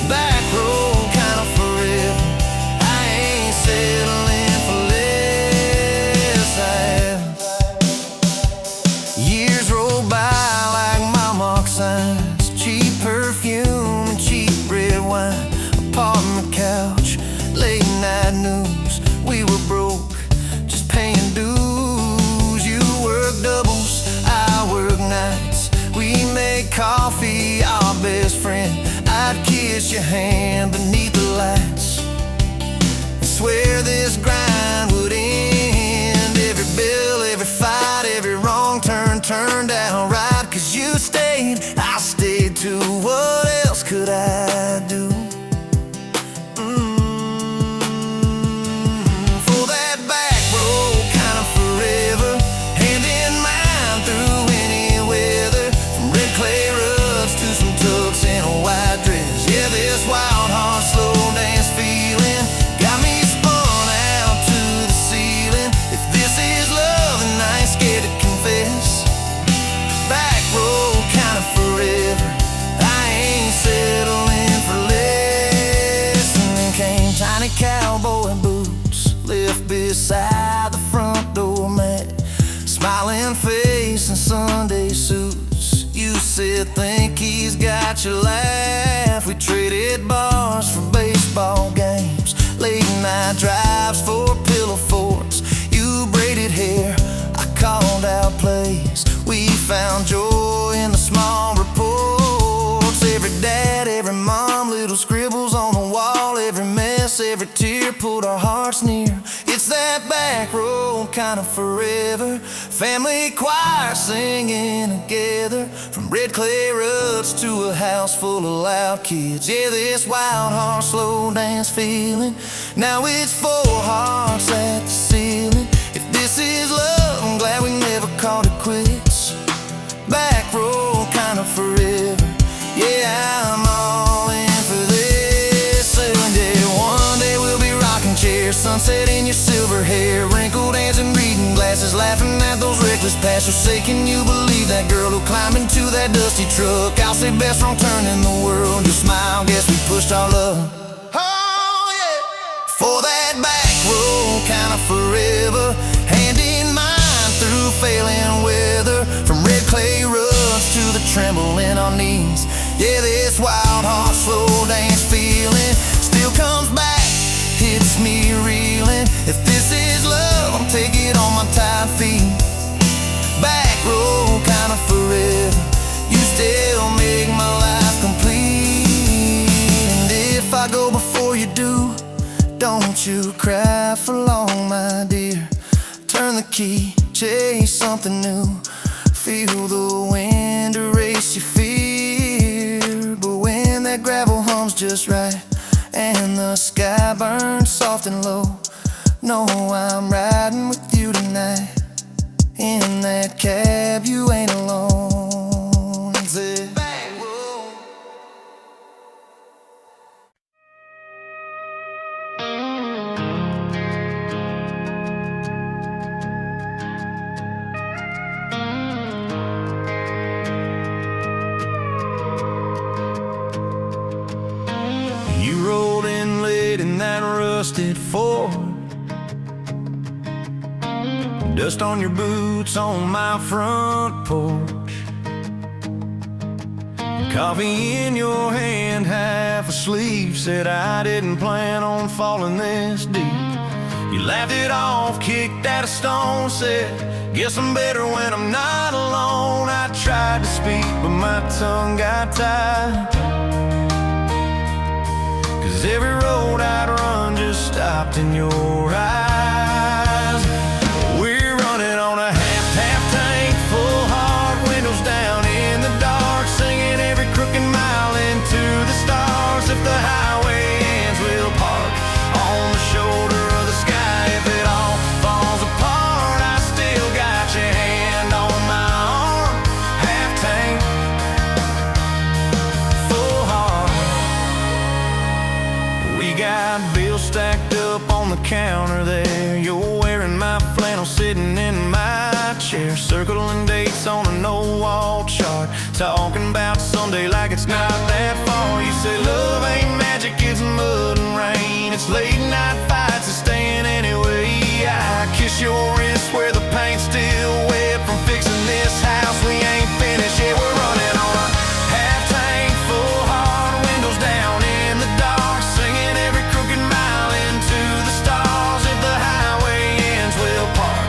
Back road kind of forever, I ain't settling for less. Years roll by like mile mark signs, cheap perfume and cheap red wine. Apartment couch, late night news. We were broke, just paying dues. You work doubles, I work nights. We made coffee, our best friend. I'd kiss your hand beneath the lights, swear this grind would end. Every bill, every fight, every wrong turn turned out right. Cause you stayed, I stayed too. What else could I do? For that back road kind of forever, hand in mine through any weather. From red clay ruts to some tucks and a white dress. Yeah, this wild heart slow dance feeling got me spun out to the ceiling. If this is love, then I ain't scared to confess. Back road kind of forever, I ain't settling for less. And then came tiny cowboy boots, left beside the front door mat. Smiling face and Sunday suits. You said think he's got your laugh. We traded bars for baseball games, late night drives for pillow forts. You braided hair, I called out plays. We found joy in the small reports. Every dad, every mom, little scribbles on the wall. Every mess, every tear pulled our hearts near. It's that back road kind of forever, family choir singing together. From red clay ruts to a house full of loud kids. Yeah, this wild heart slow dance feeling, now it's four hearts at the ceiling. If this is love, I'm glad we never called it quits. Back road kind of forever, yeah, I'm all in for this. And yeah, one day we'll be rocking chairs, sunset in your silver hair, wrinkled hands and reading glasses, laughing at those reckless pasts. So say, can you believe that girl who climbed into that dusty truck? I'll say best wrong turn in the world. Your smile, guess we pushed our love. Oh yeah, for that back road kind of forever, hand in mine through failing weather. From red clay ruts to the tremble in our knees. Yeah, this wild heart slow dance feeling still comes back I go before you do. Don't you cry for long, my dear. Turn the key, chase something new. Feel the wind erase your fear. But when that gravel hums just right and the sky burns soft and low, know I'm riding with you tonight. In that cab you ain't alone. Say, bang, whoa. You rolled in late in that rusted Ford. Dust on your boots on my front porch. Coffee in your hand, half asleep. Said I didn't plan on falling this deep. You laughed it off, kicked at a stone. Said, guess I'm better when I'm not alone. I tried to speak, but my tongue got tied. 'Cause every road I'd run just stopped in your eyes. We're running on a half tank, full hard, windows down in the dark, singing every crooked mile into the stars. If the highway ends, we'll park on the shoulder of the sky. If it all falls apart, I still got your hand on my arm. Half tank, full hard. We got bills stacked up on the counter there. You're wearing my flannel, sitting in my chair, circling dates on a no-wall chart, talking about Sunday like it's not that far. You say love ain't magic, it's mud and rain. It's late night fights and staying anyway. I kiss your wrist where the paint's still wet from fixing this house. We ain't finished yet. We're running on a half tank, full hard, windows down in the dark, singing every crooked mile into the stars. If the highway ends, we'll park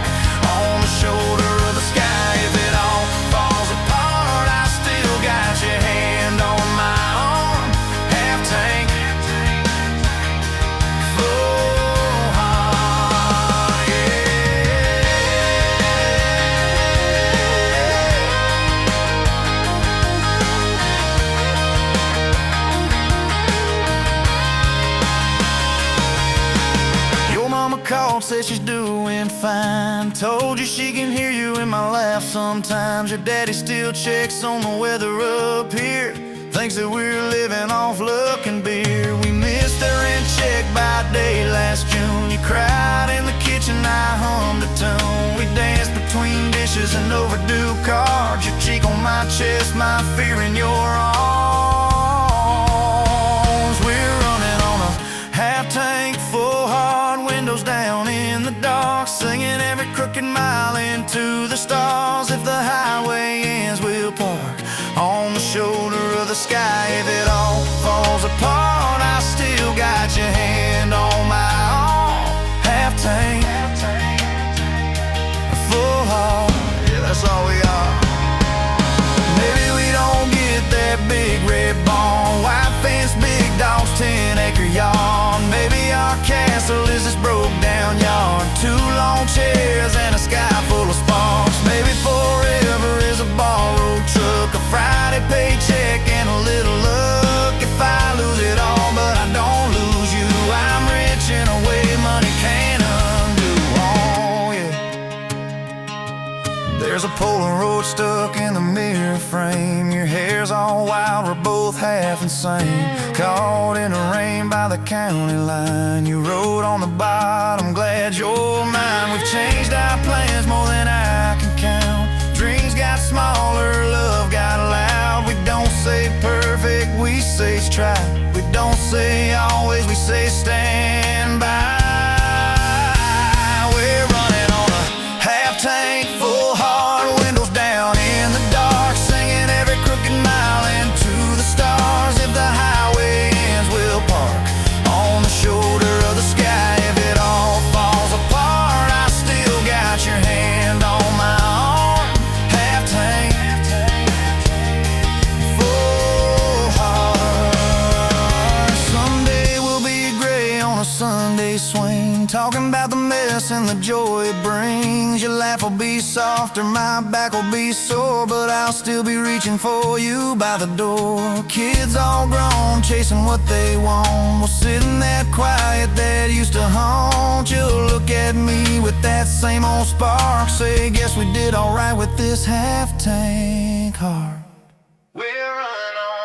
on the shoulder of the sky. If it all falls apart, I still got your hand on my arm. Half tank, full heart, yeah. Your mama called, said she's doing fine. Told you she can hear you in my laugh sometimes. Your daddy still checks on the weather up here. Thinks that we're living off luck and beer. We missed the rent check by day last June. You cried in the kitchen, I hummed a tune. We danced between dishes and overdue cards. Your cheek on my chest, my fear in your arms. We're running on a half tank, full hard, windows down in the dark, singing every crooked mile into the stars. If the highway ends, we'll park on the shoulder of the sky. If it all falls apart, I still got your hand on my arm. Half tank, full heart, yeah, that's all we are. Maybe we don't get that big red barn, white fence, big dogs, 10-acre yard. Maybe our castle is this broke down yard, 2 long chairs and a sky full of sparks. Maybe forever is a borrowed truck, a Friday paycheck and a little luck. If I lose it all but I don't lose you, I'm rich in a way money can't undo. Oh yeah. There's a Polaroid stuck in the mirror frame. Your hair's all wild, we're both half insane. Caught in the rain by the county line. You wrote on the bottom, glad you're mine. We've changed our plans more than I can count. Dreams got smaller, love got loud. We don't say perfect, we say try. We don't say always, we say stand by. We're running on a half tank, full hard, windows down in the dark, singing every crooked mile into the stars. If the highway ends, we'll park on the shoulder of the sky. If it all falls apart, I still got your hand on my arm. Half tank, full heart. Someday Sunday swing, talking about the mess and the joy it brings. Your laugh will be softer, my back will be sore, but I'll still be reaching for you by the door. Kids all grown, chasing what they want, will sit in that quiet that used to haunt you. Look at me with that same old spark, say, guess we did alright with this half-tank heart. We're running on.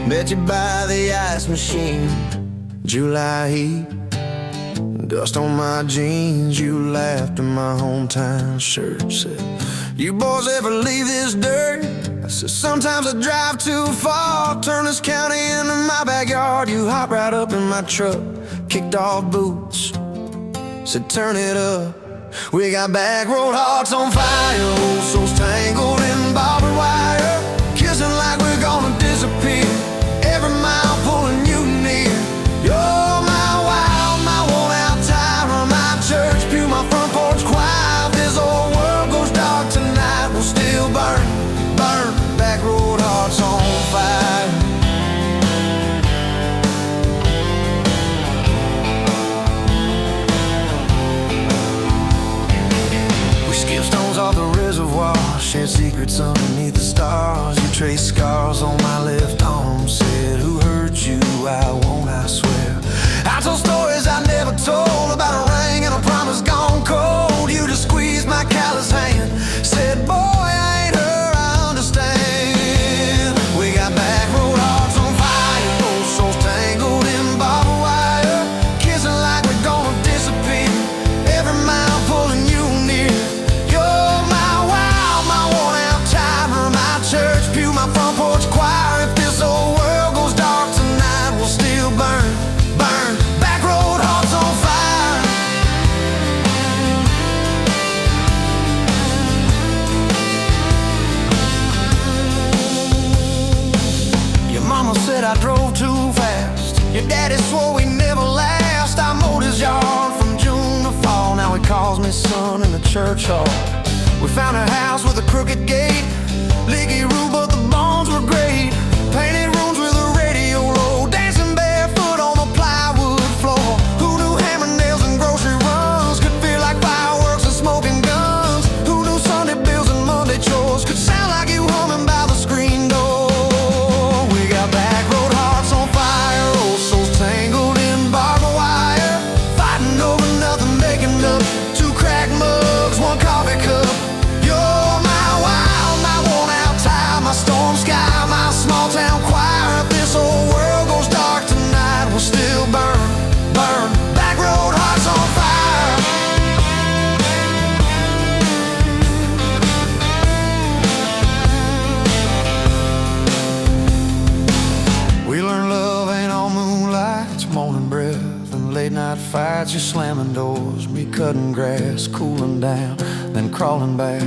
Met you by the ice machine, July heat, dust on my jeans. You laughed in my hometown shirt, said, you boys ever leave this dirt? I said, sometimes I drive too far, turn this county into my backyard. You hopped right up in my truck, kicked off boots, said, turn it up. We got back road hearts on fire, old souls tangled in barbed wire, kissing like we're gonna disappear. Every mile pulling you near. You're my wild, my worn-out tire, my church pew, my front porch choir. If this old world goes dark tonight, we'll still burn, burn. Back road hearts on fire. We skip stones off the reservoir, shared secrets underneath the stars. You traced scars on my left arm, said, who hurt you? I won't, I swear. I told stories I never told, about a ring and a promise gone cold. You just squeezed my callous hand, said, boy, I ain't her, I understand. We got back road hearts on fire, old souls tangled in barbed wire, kissing like we're gonna disappear. Every mile pulling you near. You're my wild, my worn-out timer, my church pew, my front porch choir. If this old world goes dark tonight, we'll still burn, burn. Back road hearts on fire. Your mama said I drove too fast, your daddy swore we never last. I mowed his yard from June to fall, now he calls me son in the church hall. We found a house with a crooked gate, leaky roof but the bones were great. Painted rooms with a radio low, dancing barefoot on the plywood floor. Who knew hammer nails and grocery runs could feel like fireworks and smoking guns? Who knew Sunday bills and Monday chores could sound like you humming by the screen door? We got back road hearts on fire, old souls tangled in barbed wire, fighting over nothing, making up two cracked mugs, one coffee cup. You're my wild, my worn-out tire, my storm sky, my small-town choir. If this old world goes dark tonight, we'll still burn, burn. Back road hearts on fire. We learned love ain't all moonlight, it's morning breath and late-night fights. You slamming doors, me cutting grass, cooling down, then crawling back.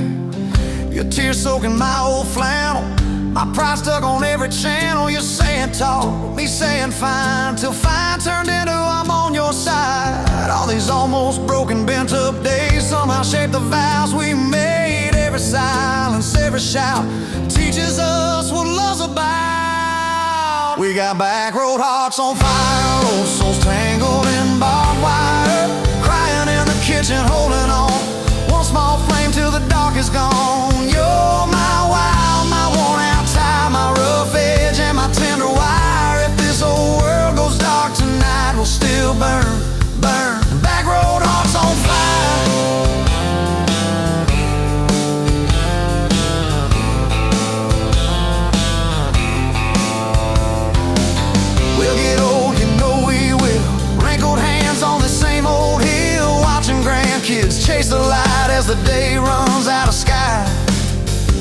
Your tears soaking my old flannel, my pride stuck on every channel. You're saying talk, me saying fine, till fine turned into I'm on your side. All these almost broken, bent up days somehow shaped the vows we made. Every silence, every shout teaches us what love's about. We got back road hearts on fire, old souls tangled in barbed wire, crying in the kitchen, holding on. One small flame till the dark is gone. You're my wild, my worn-out tire, my rough edge and my tender wire. If this old world goes dark tonight, we'll still burn, burn. Back road hearts on fire. We'll get old, you know we will. the day runs out of sky.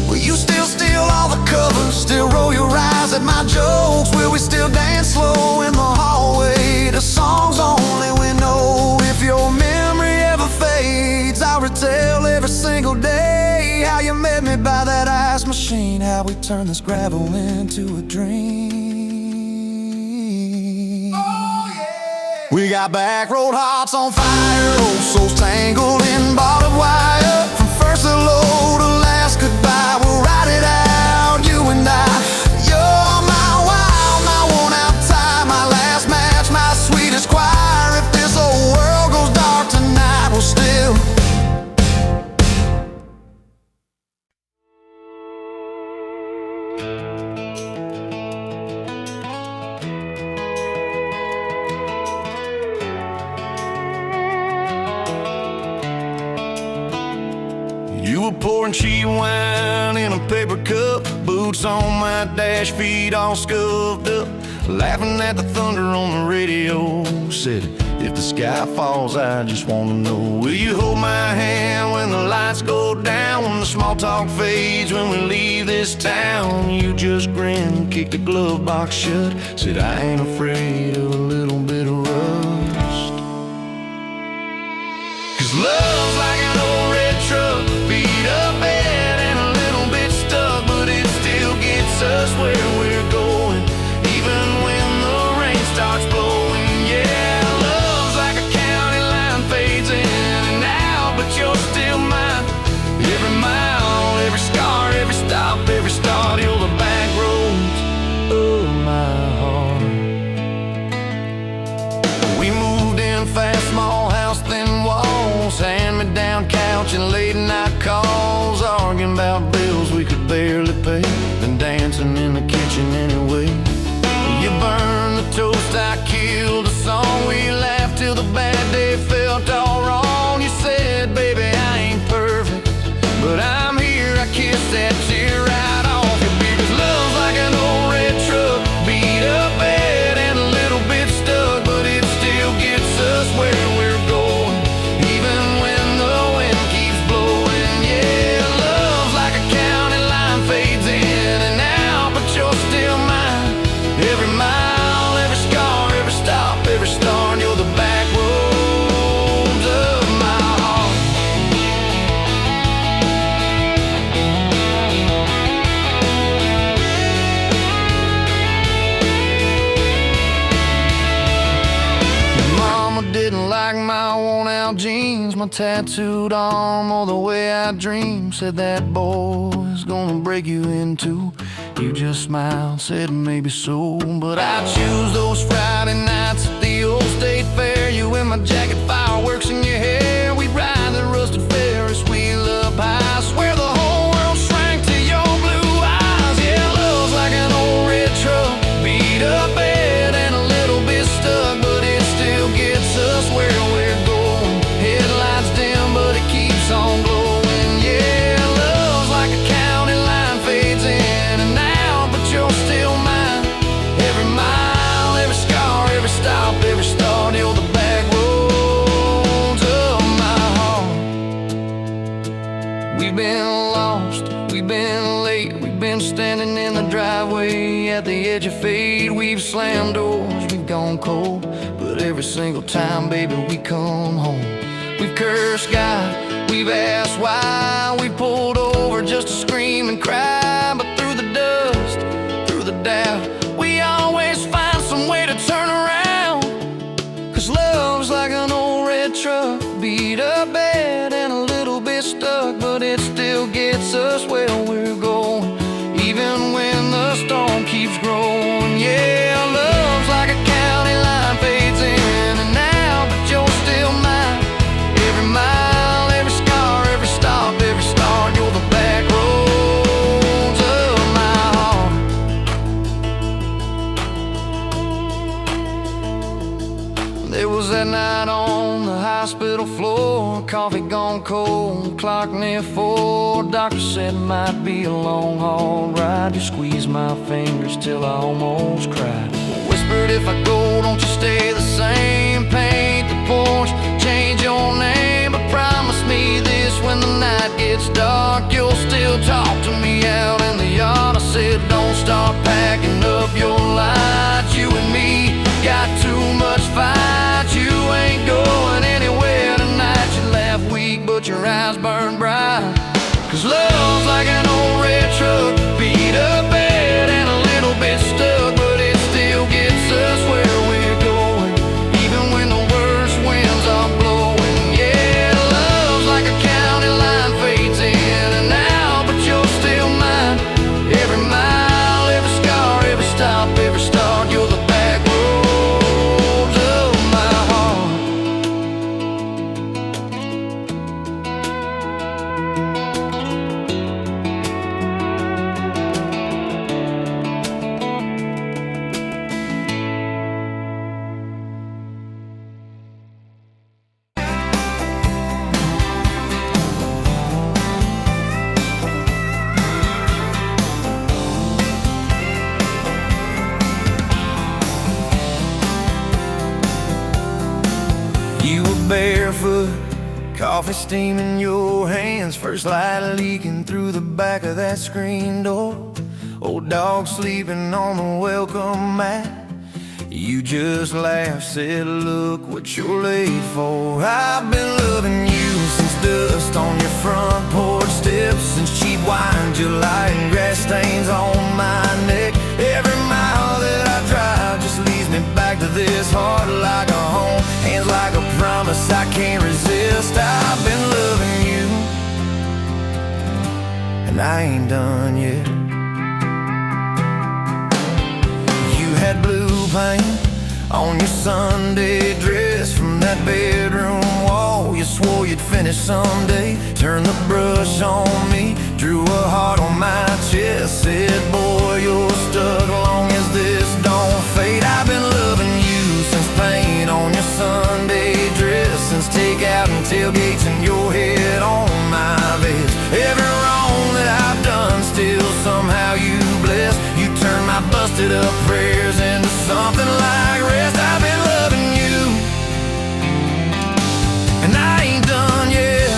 Will you still steal all the covers, still roll your eyes at my jokes? Will we still dance slow in the hallway to songs only we know? If your memory ever fades, I'll retell every single day how you met me by that ice machine, how we turned this gravel into a dream. Oh, yeah. We got back road hearts on fire, old souls tangled in barbed wire. From first hello to last goodbye, we'll ride it out, you and I. You're my wild, my worn out tie, my last match, my sweetest choir. If this whole world goes dark tonight, we'll still pouring cheap wine in a paper cup, boots on my dash, feet all scuffed up, laughing at the thunder on the radio. Said, if the sky falls, I just wanna know, will you hold my hand when the lights go down, when the small talk fades, when we leave this town? You just grin, kick the glove box shut, said I ain't afraid of a little bit of rust. 'Cause love's like an old red truck, beat up bad and a little bit stuck, but it still gets us where we're going, even when the rain starts blowing. Yeah, love's like a county line, fades in and out, but you're still mine. Every mile, every scar, every stop, every start, you're the back roads of my heart. We moved in fast, small house, thin walls, hand-me-down couch and late night calls, arguing about bills we could barely pay, then dancing in the kitchen anyway. You burned the toast, I killed the song, we laughed till the bad day felt all wrong. You said, baby, I ain't perfect, but I'm here, I kissed that tear right off your beard. 'Cause love's like an old red truck, beat up bad and a little bit stuck, but it still gets us where we're going, even when the wind keeps blowing. Yeah, love's like a county line, fades in and out, but you're still mine. Every mile, every scar, every stop, every start, you're the back roads of my heart. Mama didn't like my worn out jeans, my tattooed arm, or the way I dream. Said that boy's gonna break you in two. You just smiled, said maybe so, but I choose those Friday nights at the old state fair. You in my jacket, fireworks in your hair, we ride the rusted Ferris wheel up high. Swear the whole world shrank to your blue eyes. Yeah, love's like an old red truck, beat up bad and a little bit stuck, but it still gets us where we're going. Headlights dim, but it keeps on glowing. Yeah, love's like a county line, fades in and out, but you're still mine. Every mile, every scar, every stop, every start, you're the back roads of my heart. We've been lost, we've been late, we've been standing in the driveway at the edge of fate. We've slammed doors, we've gone cold, but every single time, baby, we come home. We've cursed God, we've asked why, we pulled over just to scream and cry, but through the dust, through the doubt, we always find some way to turn around. 'Cause love's like an old red truck, beat up bad and a little bit stuck, but it still gets us where we're going, even when the storm keeps growing. Yeah, love's like a county line, fades in and out, but you're still mine. Every mile, every scar, every stop, every start, you're the back roads of my heart. There was that night on the hospital floor, coffee gone cold, clock near 4. Doctor said it might be a long haul ride. You squeezed my fingers till I almost cried. Whispered, if I go, don't you stay the same. Paint the porch, change your name, but promise me this when the night up your light. You and me got too much fight. You ain't going anywhere tonight. You laugh weak, but your eyes burn bright. 'Cause love's like an old red truck, beat up bad and a little bit stuck, but it still gets us where we're going, even when the worst winds are blowing. Yeah, love's like a county line, fades in and out, but you're still mine. Every mile, every scar, every stop, every start, you're the backroads of my heart. You were barefoot, coffee steam in your hands, first light leaking through the back of that screen door. Old dog sleeping on the welcome mat. You just laughed, said, look what you're late for. I've been loving you since dust on your front porch steps, since cheap wine, July, and grass stains on my neck. Every mile that I drive just leads me back to this heart like a home, hands like a promise I can't resist. I've been loving you, and I ain't done yet. You had blue paint on your Sunday dress from that bedroom wall. You swore you'd finish someday. Turned the brush on me, drew a heart on my chest, said, boy, you're stuck long as this don't fade. I've been loving you since paint on your Sunday dress, since takeout and tailgates and your head on my vest. Every wrong that I've done, still somehow you bless. You turn my busted up prayers into something like rest. I've been loving you, and I ain't done yet.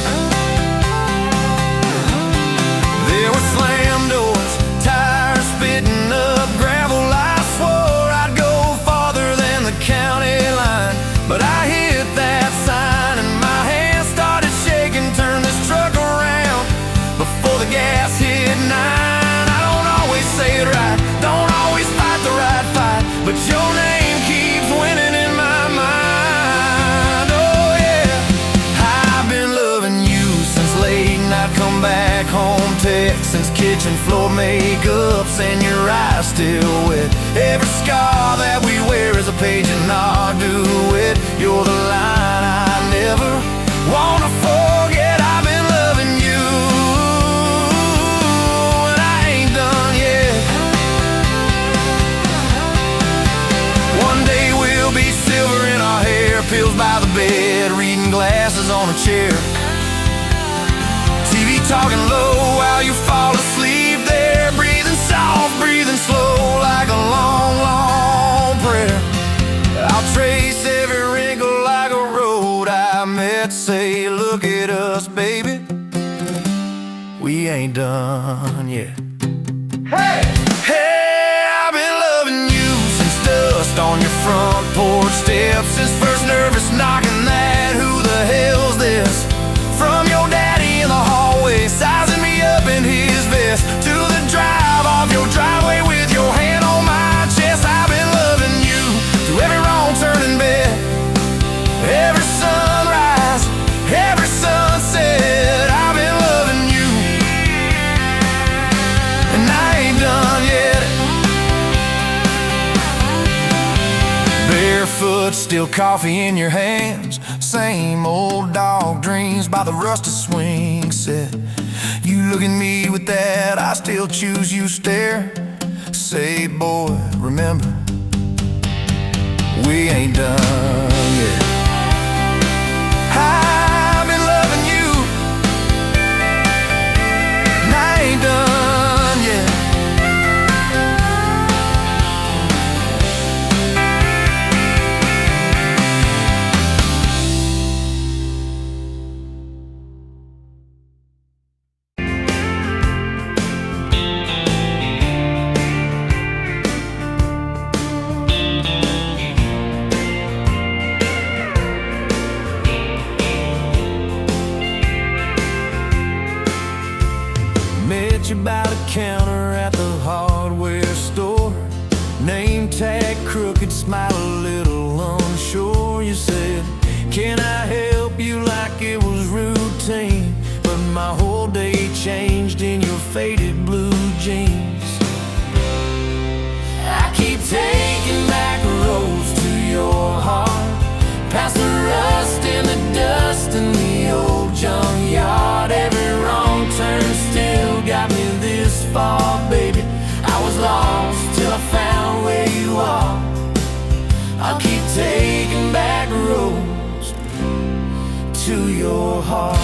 There were slam doors, tires spitting up gravel. I swore I'd go farther than the county line, but I hit that sign and my hands started shaking. Turn this truck around before the gas hit 9. I don't always say it right, don't always fight the right fight, but your name keeps winning in my mind. Oh yeah, I've been loving you since late night come back home text, since kitchen floor makeups and your eyes still wet. Every scar that we wear is a page in our duet. You're the line I never wanna forget. I've been loving you, and I ain't done yet. One day we'll be silver in our hair, pills by the bed, reading glasses on a chair, TV talking low while you fall asleep there, breathing soft, breathing slow like a long, long prayer. I'll trace every wrinkle like a road I met, say, look at us, baby, we ain't done yet. Hey! Hey, I've been loving you since dust on your front porch steps, since first nervous knocking that who the hell's this, from your daddy in the hallway, sizing me up in his vest, to the drive off your driveway with your hand on my chest. I've been loving you through every wrong turn in bed, every sunrise, every sunset. I've been loving you, and I ain't done yet. Barefoot, still coffee in your hands, same old dog dreams by the rusted swing set. You look at me with that I still choose you stare, say, boy, remember, we ain't done yet. I've been loving you, and I ain't done yet. Can I help you like it was routine? But my whole day changed in your faded blue jeans. I keep taking back roads to your heart, past the rust and the dust in the old junkyard. Every wrong turn still got me this far, baby. I was lost till I found where you are. I'll keep taking back roads to your heart.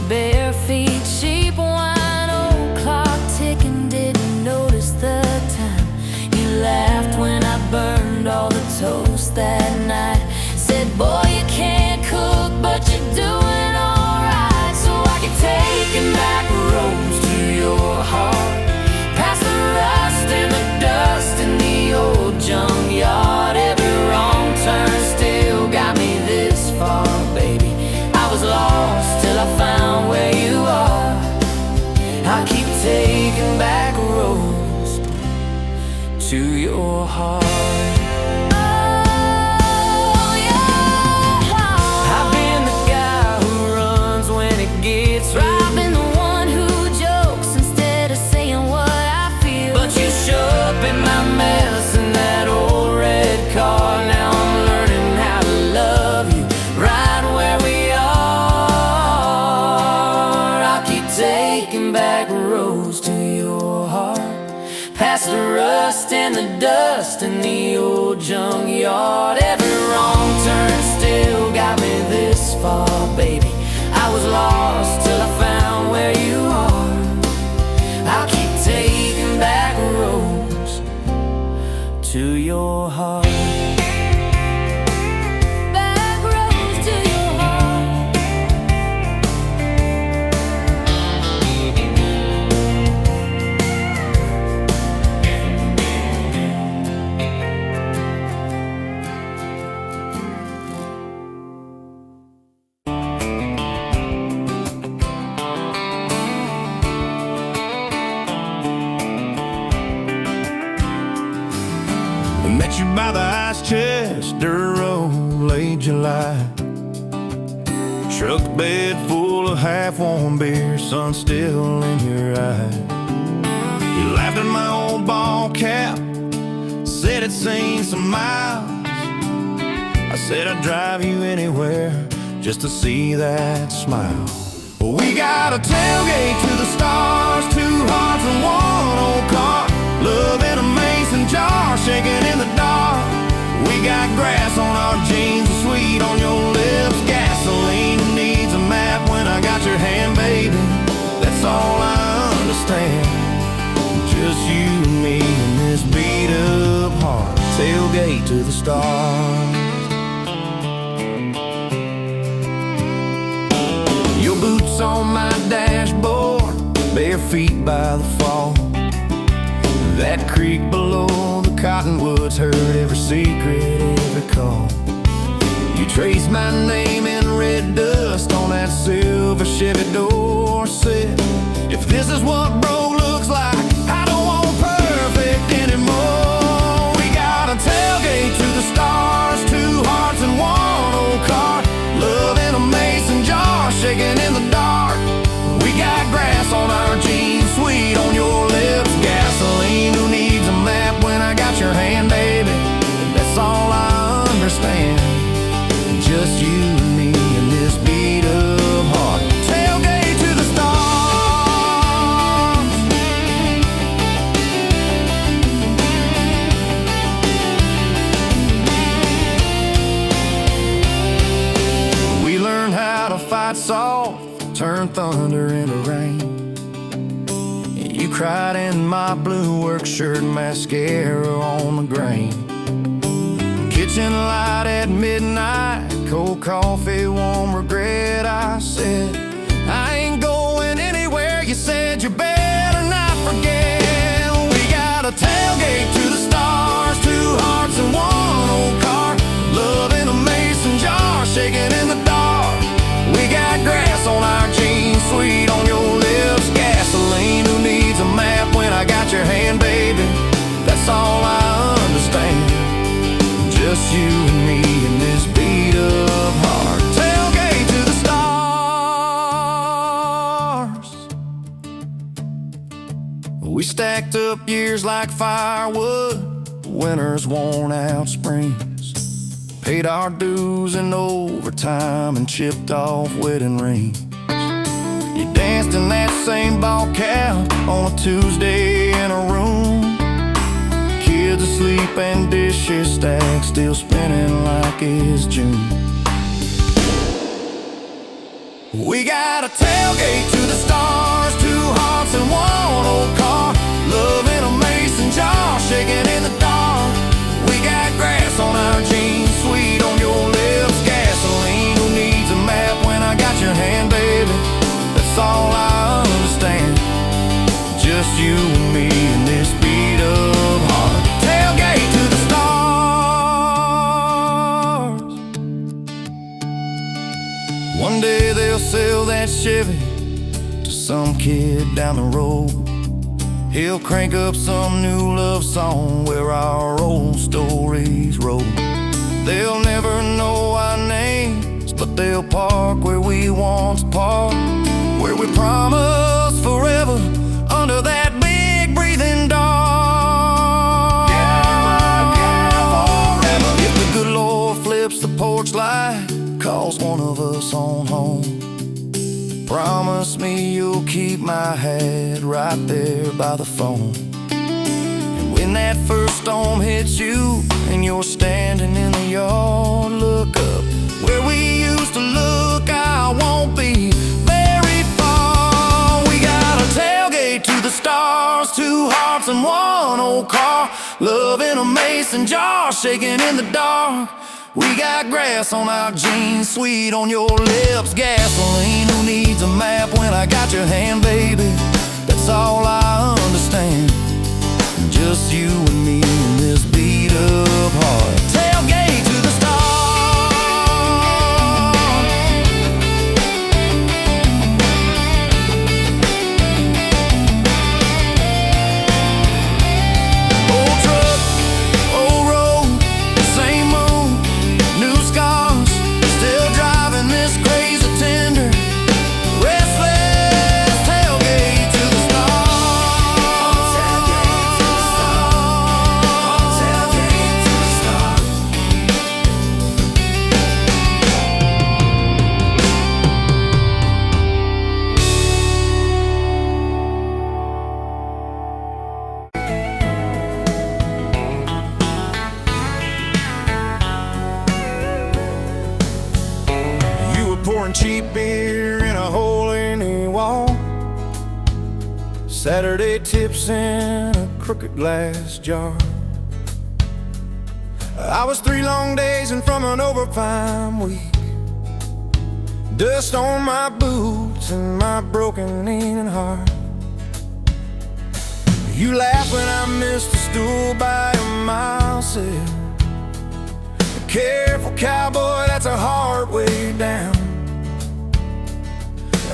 Bare feet, cheap wine, old clock ticking, didn't notice the time. You laughed when I burned all the toast that night. Said, boy, you can't cook, but you're doing alright. So I keep taking back roads to your heart, past the rust and the dust in the old junkyard. Every wrong turn still got me this far, baby. I was lost till I found where you are. I keep taking back roads to your heart. Oh, yeah. I've been the guy who runs when it gets right. I've been the one who jokes instead of saying what I feel. But you show up in my mess in that old red car. Now I'm learning how to love you right where we are. Taking back roads to your heart, past the rust and the dust in the old junkyard. Every wrong turn still got me this far, baby. I was lost till I found where you are. I'll keep taking back roads to your heart. Met you by the ice chest, dirt road, late July. Truck bed full of half-warm beer, sun still in your eye. You laughed at my old ball cap, said it's seen some miles. I said I'd drive you anywhere just to see that smile. We got a tailgate to the stars, 2 hearts and 1 old car. Love in a mason jar, shaking in the dark. We got grass on our jeans, and sweet on your lips. Gasoline needs a map when I got your hand, baby. That's all I understand. Just you and me and this beat up heart. Tailgate to the stars. Your boots on my dashboard, bare feet by the fall. That creek below the cottonwoods heard every secret, every call. You traced my name in red dust on that silver Chevy Dorset. If this is what broke looks like, I don't want perfect anymore. We got a tailgate to the stars, 2 hearts and 1 old car. Love in a mason jar, shaking in the dark. We got grass on our jeans, sweet on your lips. Gasoline, who needs a map when I got your hand, baby? That's all I understand. Just you and me and this beat up heart. Tailgate to the stars. We learned how to fight soft, turn thunder into rain. You cried in my blue work shirt, mascara on the grain. Kitchen light at midnight, cold coffee, warm regret. I said, I ain't going anywhere. You said you better not forget. We got a tailgate to the stars, 2 hearts and 1 old car. Love in a mason jar, shaking in the dark. We got grass on our jeans, sweet on your lips. Gas We stacked up years like firewood, winters worn out springs. Paid our dues in overtime and chipped off wedding rings. You danced in that same ball cap on a Tuesday in a room. Kids asleep and dishes stacked, still spinning like it's June. We got a tailgate to the stars, 2 hearts and 1 old car. Love in a mason jar, shaking in the dark. We got grass on our jeans, sweet on your lips, gasoline. Who needs a map when I got your hand, baby? That's all I understand. Just you and me in this beat up heart. Tailgate to the stars. One day they'll sell that Chevy to some kid down the road. He'll crank up some new love song where our old stories roll. They'll never know our names, but they'll park where we once parked, where we promised forever under that big breathing dog. Yeah, forever. If the good Lord flips the porch light, calls one of us on home, promise me you'll keep my hat right there by the phone. And when that first storm hits you and you're standing in the yard, look up where we used to look. I won't be very far. We got a tailgate to the stars, 2 hearts and 1 old car. Love in a mason jar, shaking in the dark. We got grass on our jeans, sweet on your lips, gasoline. Who needs a map when I got your hand, baby? That's all I understand. Just you and me in this beat up heart. Tailgate to the stars. Old truck, old road, same moon, new scars, still driving this crazy tender, restless. Tailgate to the stars. Tailgate to the stars. Tailgate to the stars. You were pouring cheap beer in a hole in the wall, Saturday tips in a crooked glass jar. I was 3 long days and from an overtime week, dust on my boots and my broken leaning heart. You laughed when I missed a stool by a mile sail. Careful cowboy, that's a hard way down.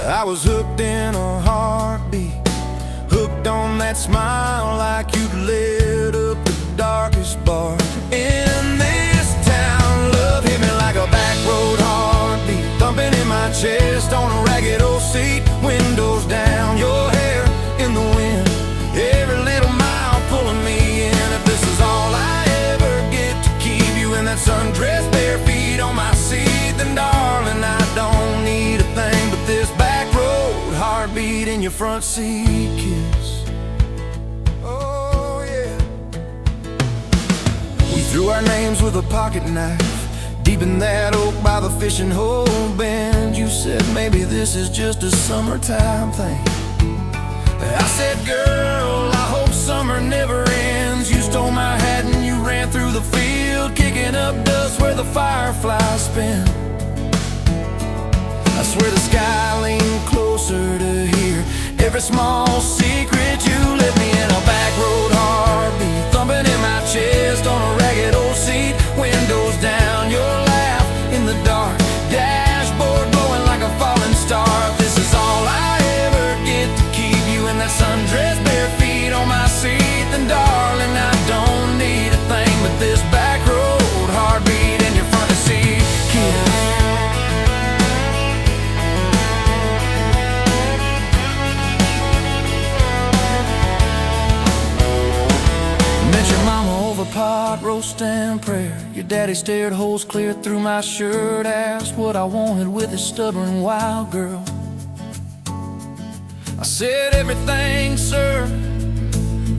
I was hooked in a heartbeat, hooked on that smile like you'd lit up the darkest bar in this town. Love hit me like a back road heartbeat, thumping in my chest on a ragged old seat. Windows down, your hair in the wind, every little mile pulling me in. If this is all I ever get to keep you in that sundress, bare feet on my seat, then darling, I don't need a thing but this back road heartbeat in your front seat kiss. Oh yeah. We threw our names with a pocket knife deep in that oak by the fishing hole bend. You said maybe this is just a summertime thing. I said, girl, I hope summer never ends. You stole my hat and you ran through the field, kicking up dust where the fireflies spin. I swear the sky leaned closer to hear every small secret. You let me in a back road heartbeat, thumping in my chest on a ragged old seat. Windows down, your laugh in the dark, dashboard glowing like a falling star. If this is all I ever get to keep you in that sundress, bare feet on my seat, then darling, I don't need a thing but this back road heartbeat in your front seat kiss. trust and prayer. Your daddy stared holes clear through my shirt, asked what I wanted with his stubborn wild girl. I said everything, sir,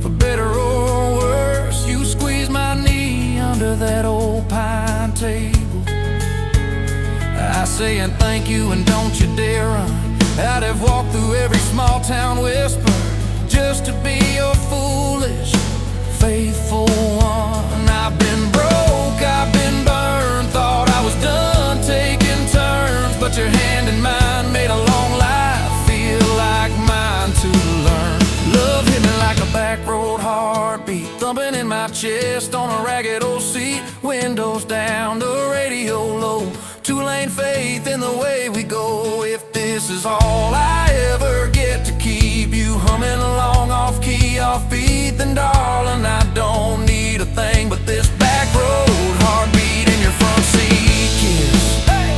for better or worse. You squeezed my knee under that old pine table. I say and thank you and don't you dare run. I'd have walked through every small town whisper just to be your foolish, faithful one. I've been broke, I've been burned, thought I was done taking turns, but your hand in mine made a long life feel like mine to learn. Love hit me like a back road heartbeat, thumping in my chest on a ragged old seat. Windows down, the radio low, two-lane faith in the way we go. If this is all I ever get to keep you humming along off key, off beat, then darling, I don't need a thing but this back road heartbeat in your front seat kiss. Hey!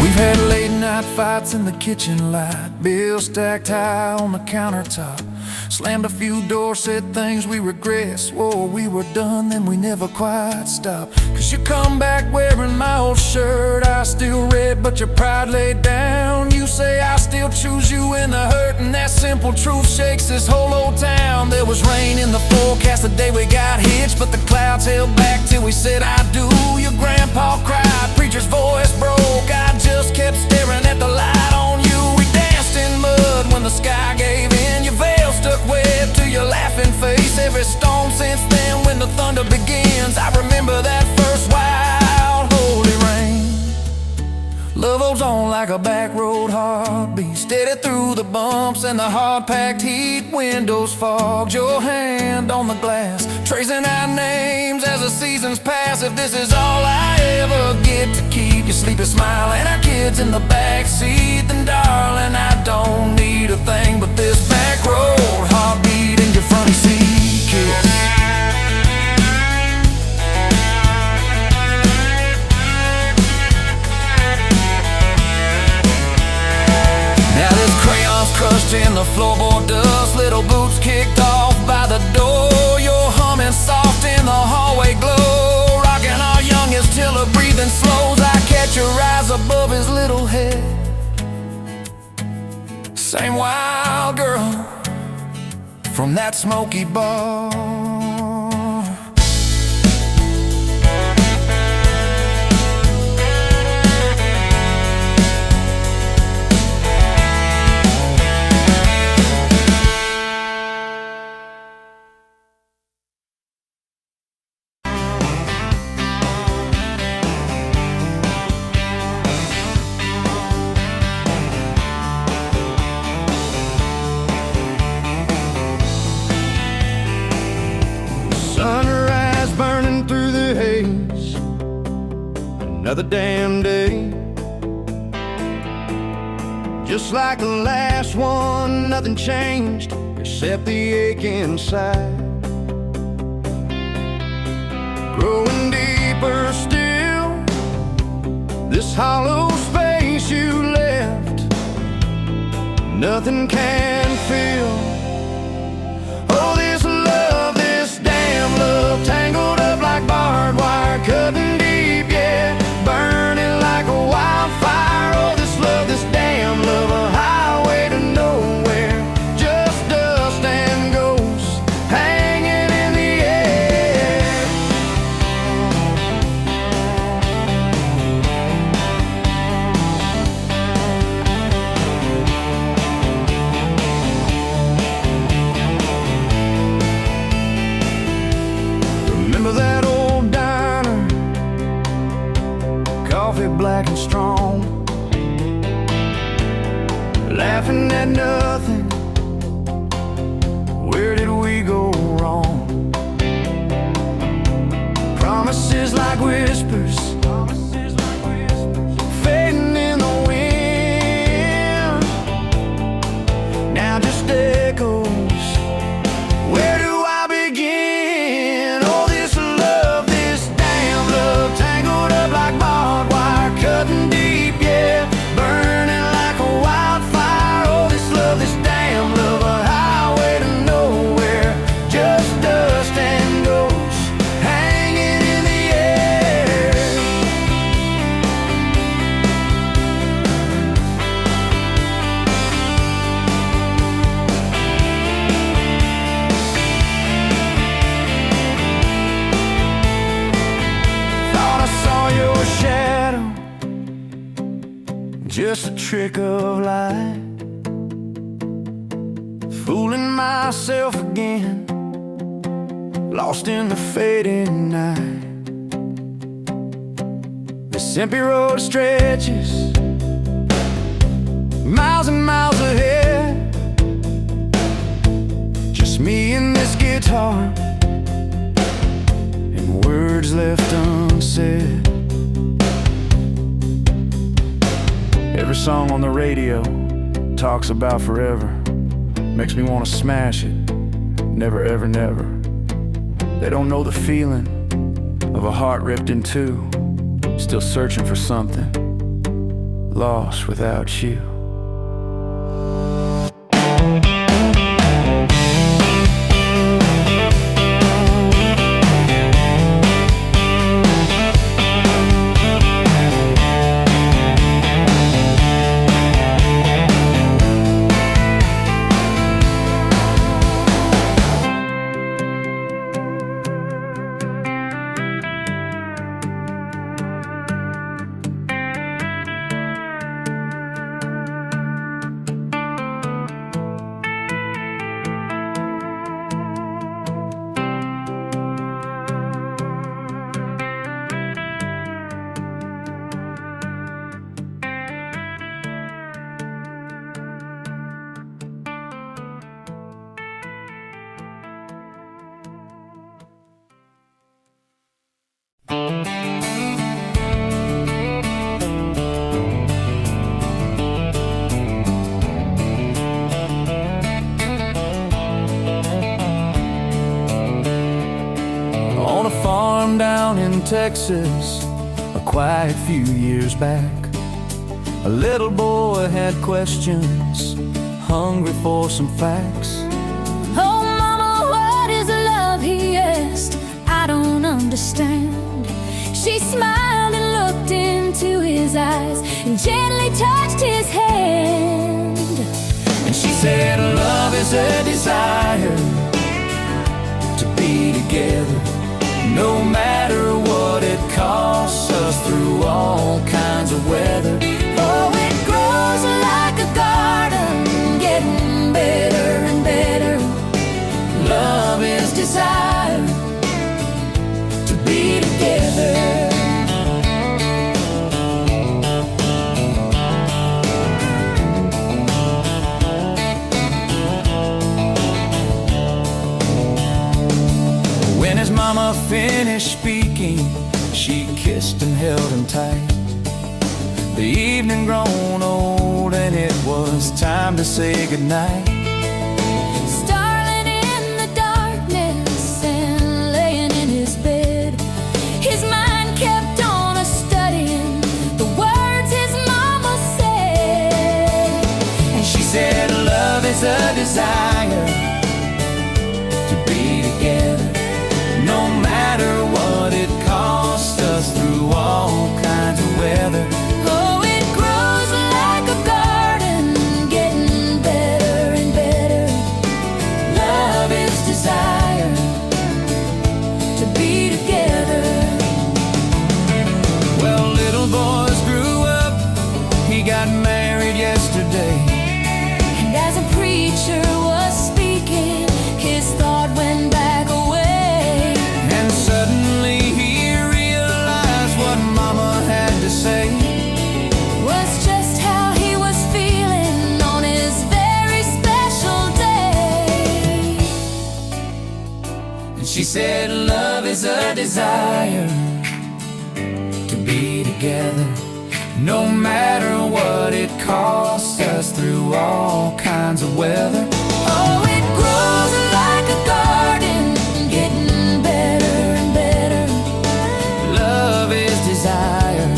We've had late night fights in the kitchen light, bills stacked high on the countertop. Slammed a few doors, said things we regret, swore we were done, then we never quite stopped. Cause you come back wearing my old shirt, I still red, but your pride laid down. You say I still choose you in the hurt, and that simple truth shakes this whole old town. There was rain in the forecast the day we got hitched, but the clouds held back till we said I do. Your grandpa cried, preacher's voice broke, I just kept staring at the light on you. We danced in mud when the sky gave in, your veil stuck web to your laughing face. Every storm since then when the thunder begins, I remember that first wild holy rain. Love holds on like a back road heartbeat, steady through the bumps and the hard-packed heat. Windows fogged, your hand on the glass, tracing out names as the seasons pass. If this is all I ever get to keep you sleeping, smiling, our kids in the backseat, then darling, I don't need a thing but this back road heartbeat in your front seat kiss. Now this crayon's crushed in the floorboard dust, little boots kicked off by the door. You're humming soft in the hallway glow, rocking our youngest till her breathing slows. I catch your eyes above his little head, same wild girl from that smoky bar. Another damn day, just like the last one, nothing changed except the ache inside. Growing deeper still, this hollow space you left, nothing can fill. Oh, this love, this damn love, tangled up like barbed wire, cutting deep, yeah, burning like a wildfire. Oh, this love, this damn love, a highway to nowhere, just dust and ghosts hanging in the air. Remember that old diner, coffee black and strong, laughing at nothing. Where did we go wrong? Promises like whispers, fading in the wind, now just echoes. Where do I begin? Oh, this love, this damn love, tangled up like barbed wire, cutting deep, yeah, burning like a wildfire. just a trick of light. Fooling myself again, lost in the fading night. This empty road stretches miles and miles ahead. Just me and this guitar, and words left unsaid. Every song on the radio talks about forever. Makes me want to smash it. Never, ever, never. They don't know the feeling of a heart ripped in two, still searching for something, lost without you. On a farm down in Texas, a quiet few years back, a little boy had questions, hungry for some facts. Oh, Mama, what is love? He asked. I don't understand. She smiled and looked into his eyes and gently touched his hand. And she said, love is a desire to be together, no matter what it costs us, through all kinds of weather. Oh, it grows like a garden, getting better and better. Love is desire to be together. When his mama finished speaking, she kissed and held him tight. The evening grown old and it was time to say goodnight. Starling in the darkness and laying in his bed, his mind kept on a-studying the words his mama said. And she said, love is a desire to be together, no matter what it costs us, through all kinds of weather. Oh, it grows like a garden, getting better and better. Love is desire To be together. Well, little boys grew up, he got married yesterday. And as a preacher was speaking, his thought went back away. And suddenly he realized what mama had to say. Was just how he was feeling on his very special day. And she said, love is a desire to be together, no matter what it costs us, through all kinds of weather. Oh, it grows like a garden, getting better and better. Love is desire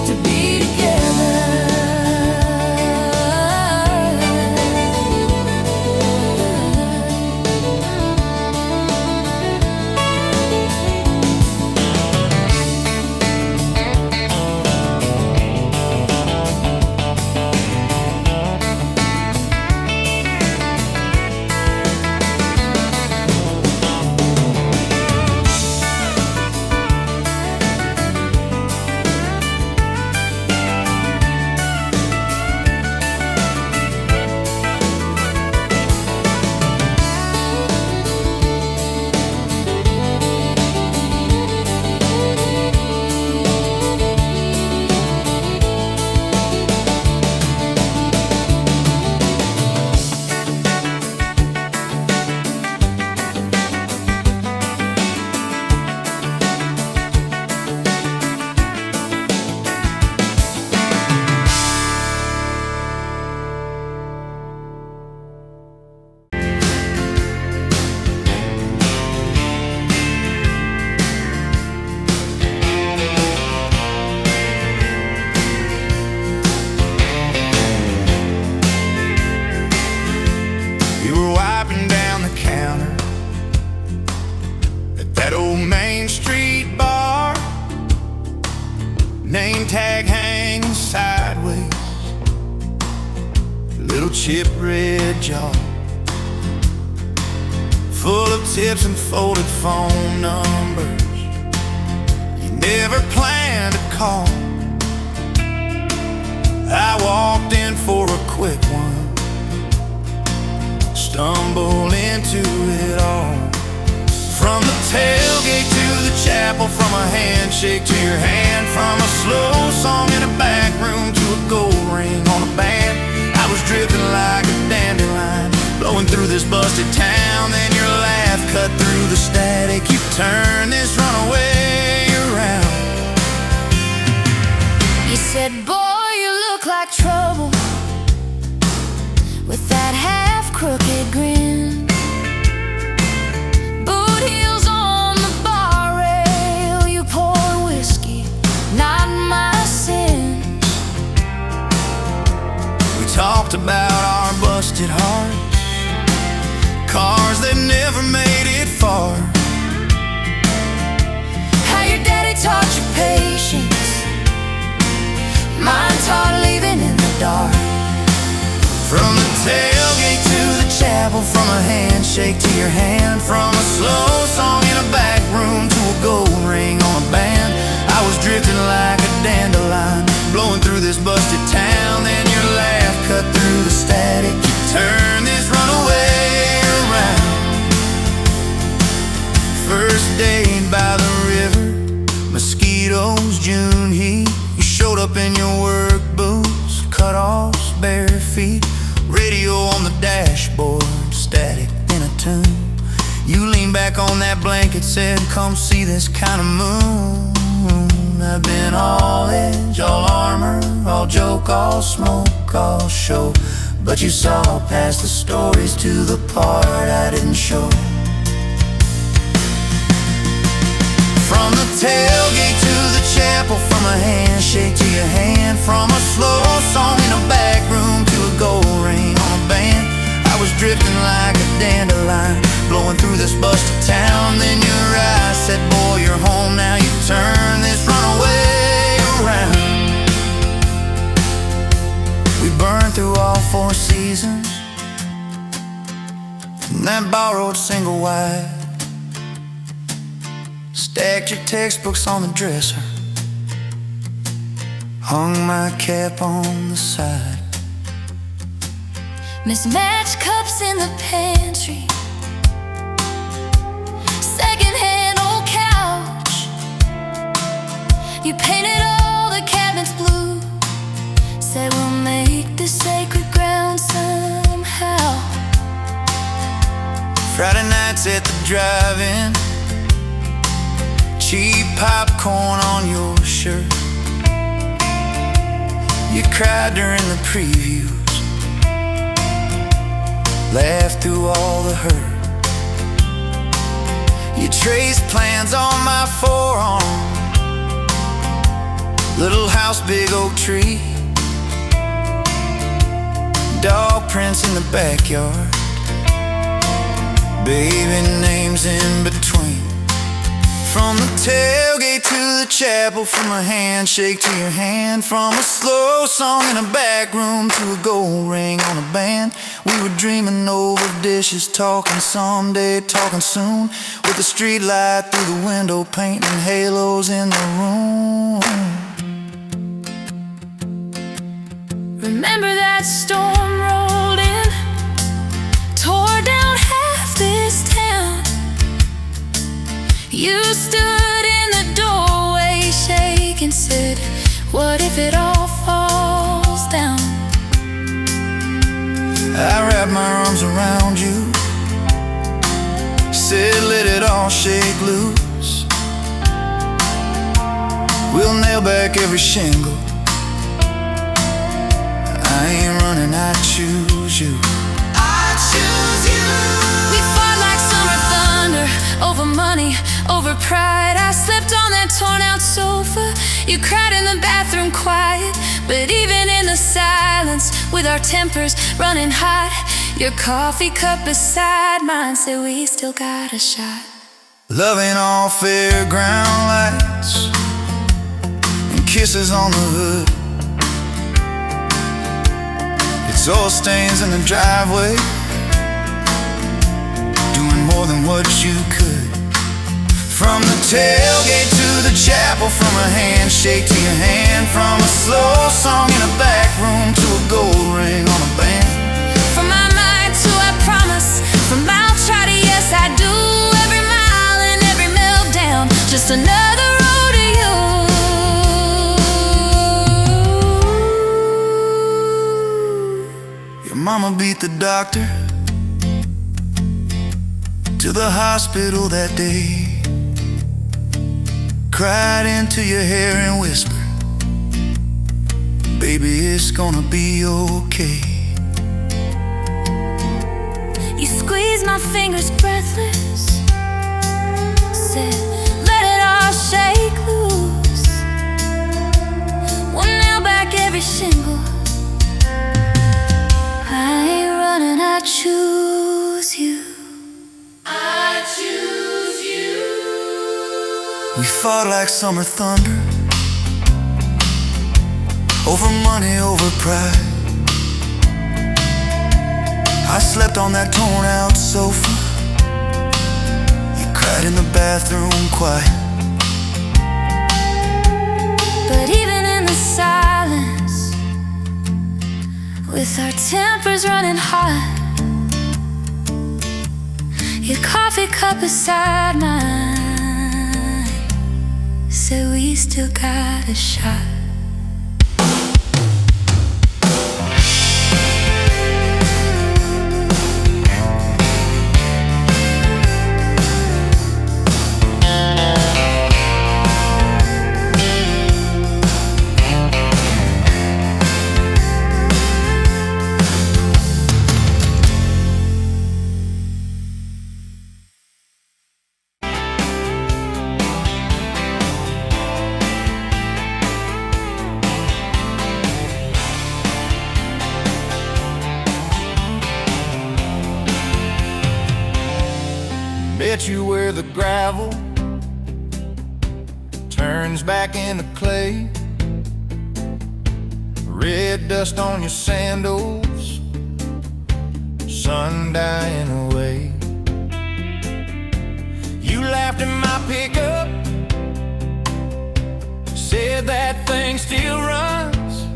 To be together. chip red jaw, full of tips and folded phone numbers you never planned to call. I walked in for a quick one, stumbled into it all. From the tailgate to the chapel, from a handshake to your hand, from a slow song in a back room to a gold ring on a band. I was drifting like a dandelion, blowing through this busted town. Then your laugh cut through the static. You turned this runaway around. You said, boy, you look like trouble, with that half-crooked grin, boot heels on the bar rail. You pour whiskey, not my sins. We talked about our busted hearts, cars that never made it far, how your daddy taught you patience, mine taught living in the dark. From the tailgate to the chapel, from a handshake to your hand, from a slow song in a back room to a gold ring on a band. I was drifting like a dandelion, blowing through this busted town. Then your laugh cut through the static. You turned this runaway around. First date by the river, mosquitoes, June heat. You showed up in your work boots, cut-offs, bare feet, radio on the dashboard, static in a tune. You leaned back on that blanket, said, come see this kind of moon. I've been all edge, all armor, all joke, all smoke, all show, but you saw past the stories to the part I didn't show. From the tailgate to the chapel, from a handshake to your hand, from a slow song in a back room to a gold ring on a band. I was drifting like a dandelion, blowing through this busted town. Then your eyes said, boy, you're home now. You turn this runaway around. We burned through all 4 seasons in that borrowed single wide. Stacked your textbooks on the dresser, hung my cap on the side. Mismatched cups in the pantry, secondhand old couch. You painted all the cabinets blue, said we'll make this sacred ground somehow. Friday nights at the drive-in, cheap popcorn on your shirt. You cried during the previews, laughed through all the hurt. You traced plans on my forearm, little house, big oak tree, dog prints in the backyard, baby names in between. From the tailgate to the chapel, from a handshake to your hand, from a slow song in a back room to a gold ring on a band. We were dreaming over dishes, talking someday, talking soon, with the street light through the window, painting halos in the room. Remember that storm rolled in, tore down half this town. You stood in the doorway, shaking, said, what if it all falls down? I wrapped my arms around you, said let it all shake loose. We'll nail back every shingle, I ain't running, I choose you. I choose you. We fought like summer thunder, over money, over pride. I slept on that torn out sofa, you cried in the bathroom quiet. But even in the silence, with our tempers running hot, your coffee cup beside mine said we still got a shot. Loving all fairground lights and kisses on the hood. It's soil stains in the driveway, doing more than what you could. From the tailgate to the chapel, from a handshake to your hand, from a slow song in a back room to a gold ring on a band. From my mind to I promise, from I'll try to yes I do, every mile and every meltdown, just another rodeo. Your mama beat the doctor to the hospital that day, cried into your hair and whispered, baby, it's gonna be okay. You squeezed my fingers breathless, said, let it all shake loose. We'll nail back every shingle. I ain't running, I choose you. I choose you. We fought like summer thunder, over money, over pride. I slept on that torn out sofa, you cried in the bathroom quiet. But even in the silence, with our tempers running hot, your coffee cup beside mine said we still got a shot. Bet you where the gravel turns back into clay, red dust on your sandals, sun dying away. You laughed at my pickup, said that thing still runs.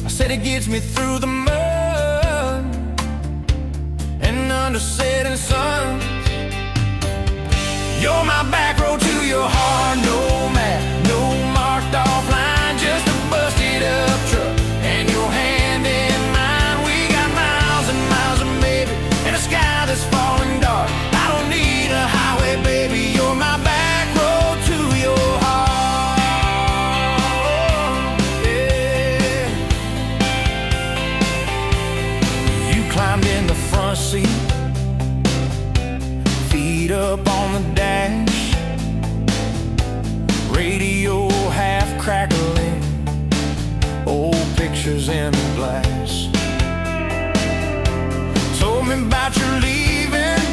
I said it gets me through the mud and under setting sun. You're my back road to your heart, no map, no marked off line, just a busted up truck and your hand in mine. We got miles and miles of maybe, and a sky that's falling dark. I don't need a highway, baby, you're my back road to your heart, yeah. You climbed in the front seat, feet up on the dash, radio half crackling, old pictures in the glass. Told me about your leaving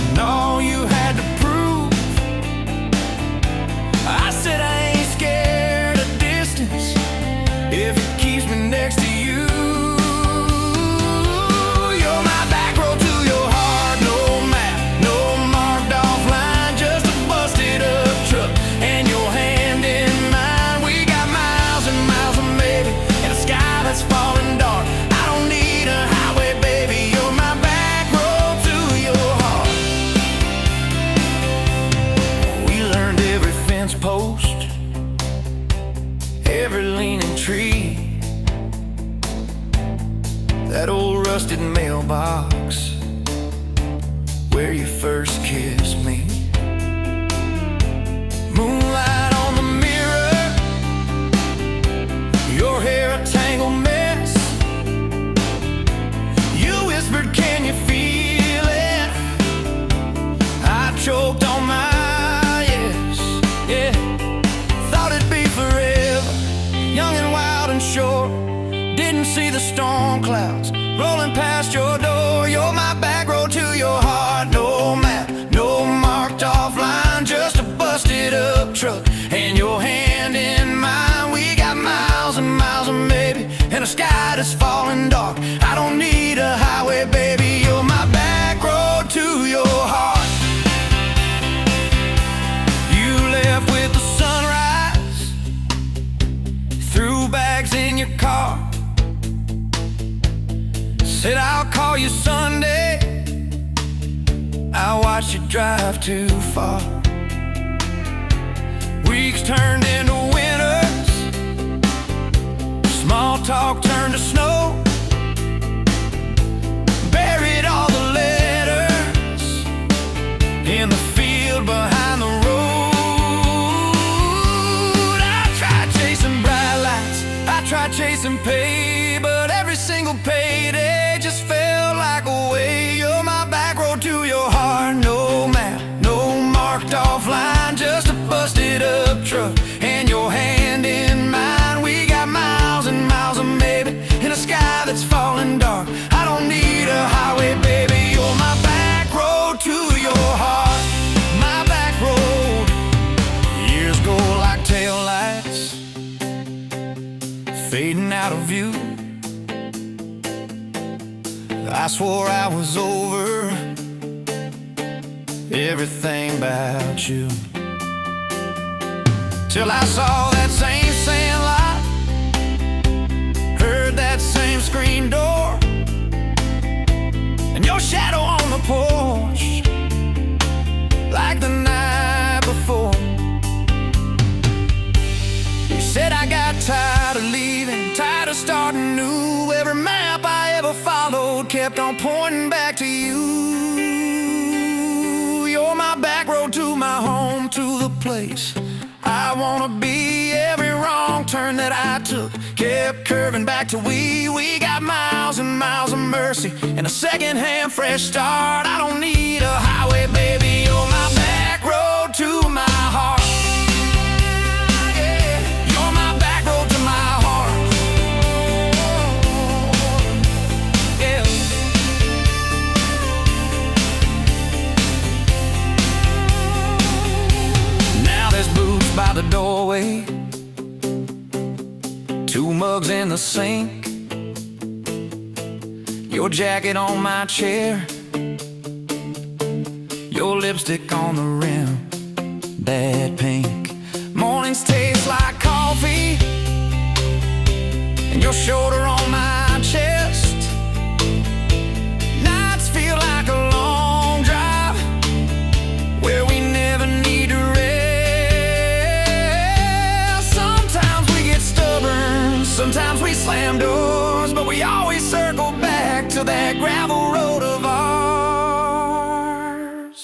and all you had to prove. I said I ain't scared of distance if it keeps me next to you. That old rusted mailbox where you first kissed me. Moonlight on the mirror, your hair a tangled mess. You whispered, can you feel it? I choked on my yes, yeah. Thought it'd be forever, young and wild and short. Didn't see the storm clouds rolling past your door. You're my back road to your heart. No map, no marked off line, just a busted up truck and your hand in mine. We got miles and miles of maybe, and sky that's falling dark. I don't need a highway, baby, you're my back road to your heart. You left with the sunrise, threw bags in your car, said I'll call you Sunday. I watched you drive too far. Weeks turned into winters, small talk turned to snow. Buried all the letters in the field behind the road. I tried chasing bright lights, I tried chasing pay, but every single payday just felt like a way. You're my back road to your heart. No map, no marked off line, just a busted up truck and your hand in mine. We got miles and miles of maybe in a sky that's falling dark. I don't need a highway, baby, you're my back road to your heart. My back road. Years go like taillights, fading out of view. I swore I was over everything about you, till I saw that same sand lot, heard that same screen door, and your shadow on the porch, like the night before. You said I got tired of leaving, tired of starting new. Every map I ever followed kept on pointing back to you. You're my back road to my home, to the place I wanna be. Every wrong turn that I took kept curving back to we got miles and miles of mercy and a second-hand fresh start. I don't need a highway, baby, you're my back road to my heart. Yeah, you're my back road to my heart. Yeah. Now there's boots by the doorway, 2 mugs in the sink, your jacket on my chair, your lipstick on the rim, that pink. Mornings taste like coffee, and your shoulder on my chest. Nights feel like a long drive, where we never need to rest. Sometimes we get stubborn, sometimes we slam doors, but we always circle back to that gravel road of ours.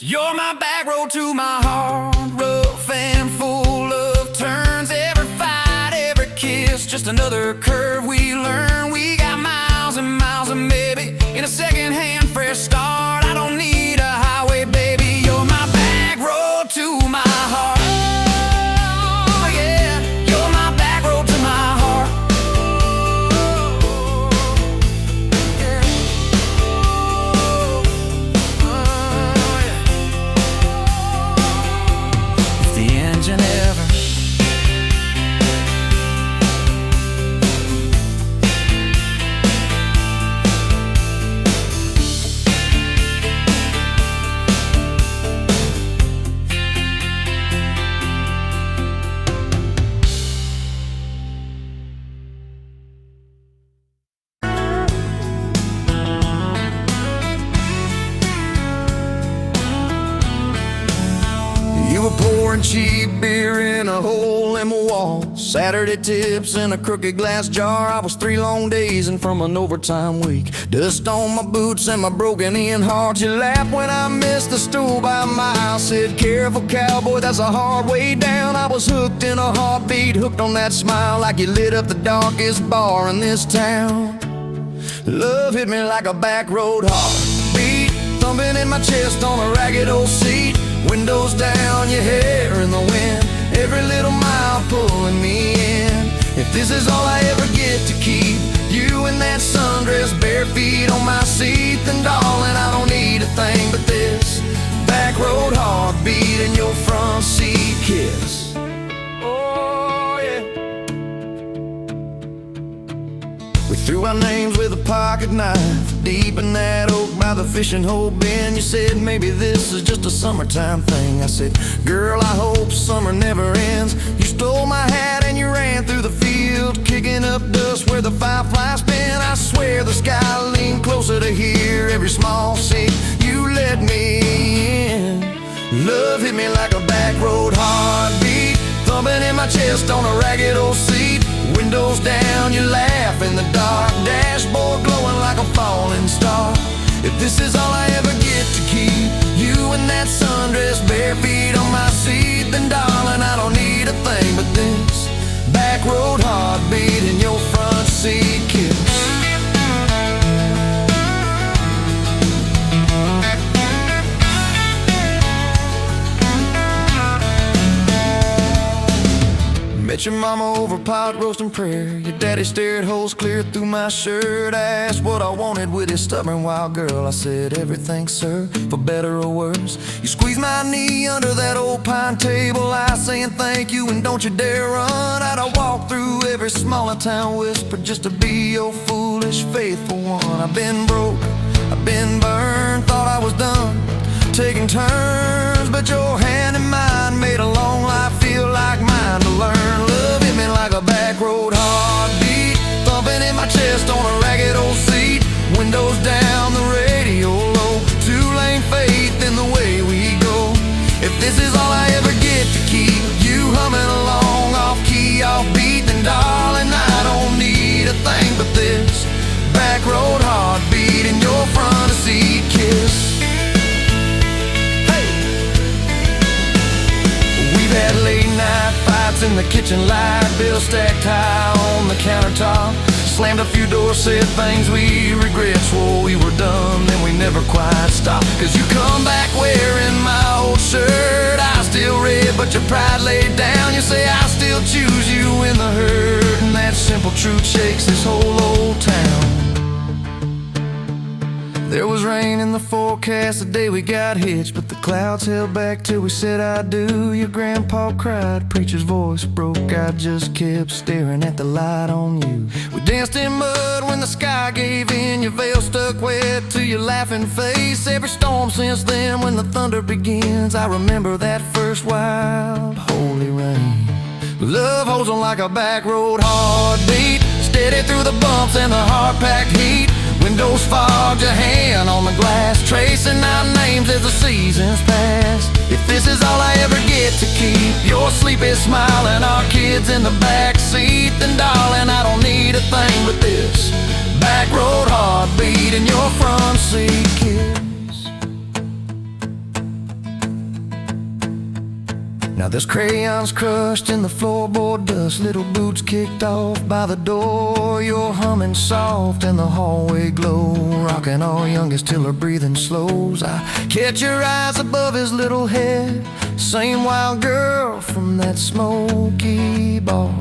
You're my back road to my heart, rough and full of turns. Every fight, every kiss, just another curve we learn. We got miles and miles of maybe in a second-hand fresh start. I don't need a highway, baby, you're my back road to my heart. Oh, yeah, you're my back road to my heart. Yeah. Oh, yeah. If the engine ever You were pouring cheap beer in a hole in my wall, Saturday tips in a crooked glass jar. I was 3 long days and from an overtime week, dust on my boots and my broken-in heart. You laughed when I missed the stool by a mile, said, careful cowboy, that's a hard way down. I was hooked in a heartbeat, hooked on that smile, like you lit up the darkest bar in this town. Love hit me like a back road heartbeat, thumping in my chest on a ragged old seat. Windows down, your hair in the wind, every little mile pulling me in. If this is all I ever get to keep, you in that sundress, bare feet on my seat, then darling, I don't need a thing but this back road heartbeat and your front seat kiss. Oh yeah. We our names with a pocket knife. Deep in that oak by the fishing hole bin. You said maybe this is just a summertime thing. I said, girl, I hope summer never ends. You stole my hat and you ran through the field, kicking up dust where the fireflies spin. I swear the sky leaned closer to hear every small sig you let me in. Love hit me like a back road heartbeat, thumping in my chest on a ragged old seat. Windows down, you laugh in the dark, dashboard glowing like a falling star. If this is all I ever get to keep, you in that sundress, bare feet on my seat, then darling, I don't need a thing but this back road heartbeat in your front seat kiss. Met your mama over pot roast and prayer. Your daddy stared holes clear through my shirt. I asked what I wanted with his stubborn wild girl. I said everything, sir, for better or worse. You squeezed my knee under that old pine table, I saying thank you and don't you dare run. I'd walk through every smaller town whisper just to be your foolish faithful one. I've been broke, I've been burned, thought I was done taking turns, but your hand in mine made a long life feel like mine to learn. Love hit me like a back road heartbeat, thumping in my chest on a ragged old seat. Windows down, the radio low, two-lane faith in the way we go. If this is all I ever get to keep, you humming along off key, off beat, then darling, I don't need a thing but this back road heartbeat in your front seat kiss. Had late night fights in the kitchen light, bills stacked high on the countertop. Slammed a few doors, said things we regret, swore we were done, then we never quite stopped. Cause you come back wearing my old shirt, I still red but your pride laid down. You say I still choose you in the hurt, and that simple truth shakes this whole old town. There was rain in the forecast the day we got hitched, but the clouds held back till we said I do. Your grandpa cried, preacher's voice broke, I just kept staring at the light on you. We danced in mud when the sky gave in, your veil stuck wet to your laughing face. Every storm since then when the thunder begins, I remember that first wild holy rain. Love holds on like a back road heartbeat, steady through the bumps and the hard-packed heat. Windows fogged, your hand on the glass, tracing our names as the seasons pass. If this is all I ever get to keep, your sleepy smile and our kids in the back seat, then darling, I don't need a thing but this back road heartbeat in your front seat kiss. Now there's crayons crushed in the floorboard dust, little boots kicked off by the door. You're humming soft in the hallway glow, rocking our youngest till her breathing slows. I catch your eyes above his little head, same wild girl from that smoky bar.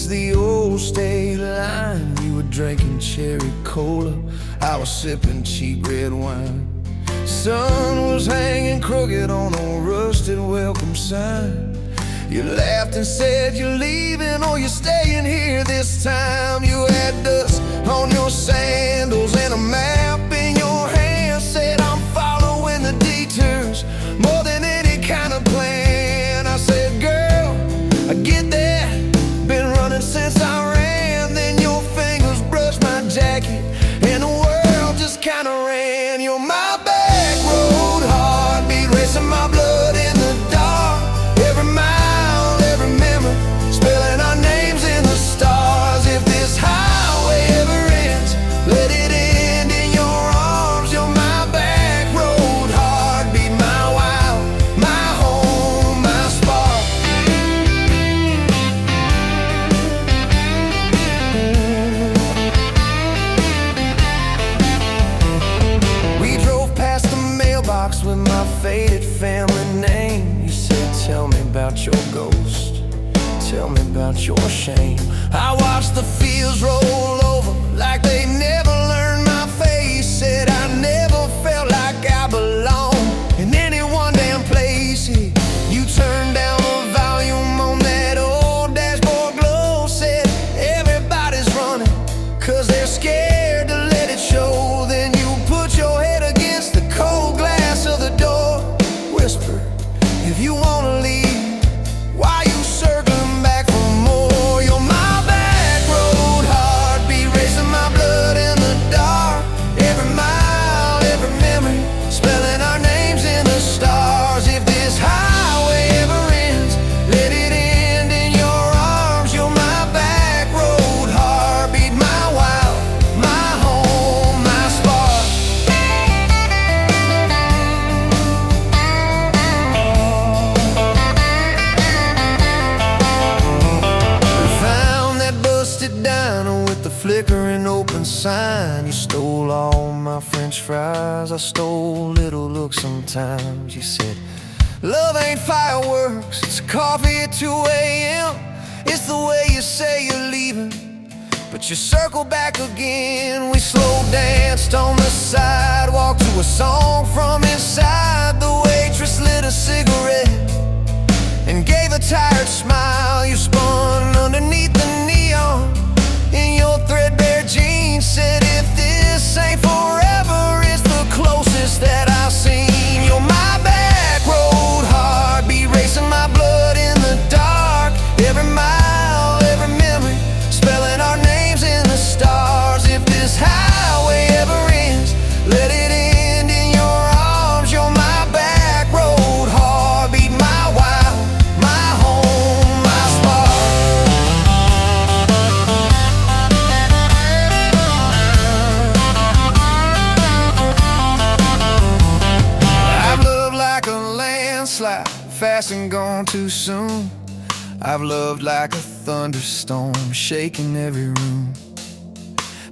The old state line, you were drinking cherry cola, I was sipping cheap red wine. Sun was hanging crooked on a rusted welcome sign. You laughed and said you're leaving or you're staying here this time. You had dust on your sandals and a map in your hand, said I'm following the detours more than any kind of plan. I said, girl, I get that, been running since I ran. Then your fingers brushed my jacket and the world just kinda ran. You're my back road heartbeat, racing my blood in the dark. Every mile, every memory, spelling our names in the stars. If this highway ever ends, let it end in your arms. You're my back road heartbeat, my wild, my home, my spark. With my faded family name, you said, tell me about your ghost, tell me about your shame. I watched the fields roll over like they never learned and sign. You stole all my French fries, I stole little looks sometimes. You said, love ain't fireworks, it's coffee at 2 a.m. It's the way you say you're leaving, but you circle back again. We slow danced on the sidewalk to a song from inside. The waitress lit a cigarette and gave a tired smile. You spun underneath the neon in your threadbare jeans. Said, if this ain't forever, it's the closest that I've seen. You're my back road heartbeat, racing my blood in the dark. Every mile, every memory, spelling our names in the stars. If this highway ever ends, let it end in your arms. You're my back road heartbeat, my wild, my home, my spark. I've loved like a landslide, fast and gone too soon. I've loved like a thunderstorm, shaking every room.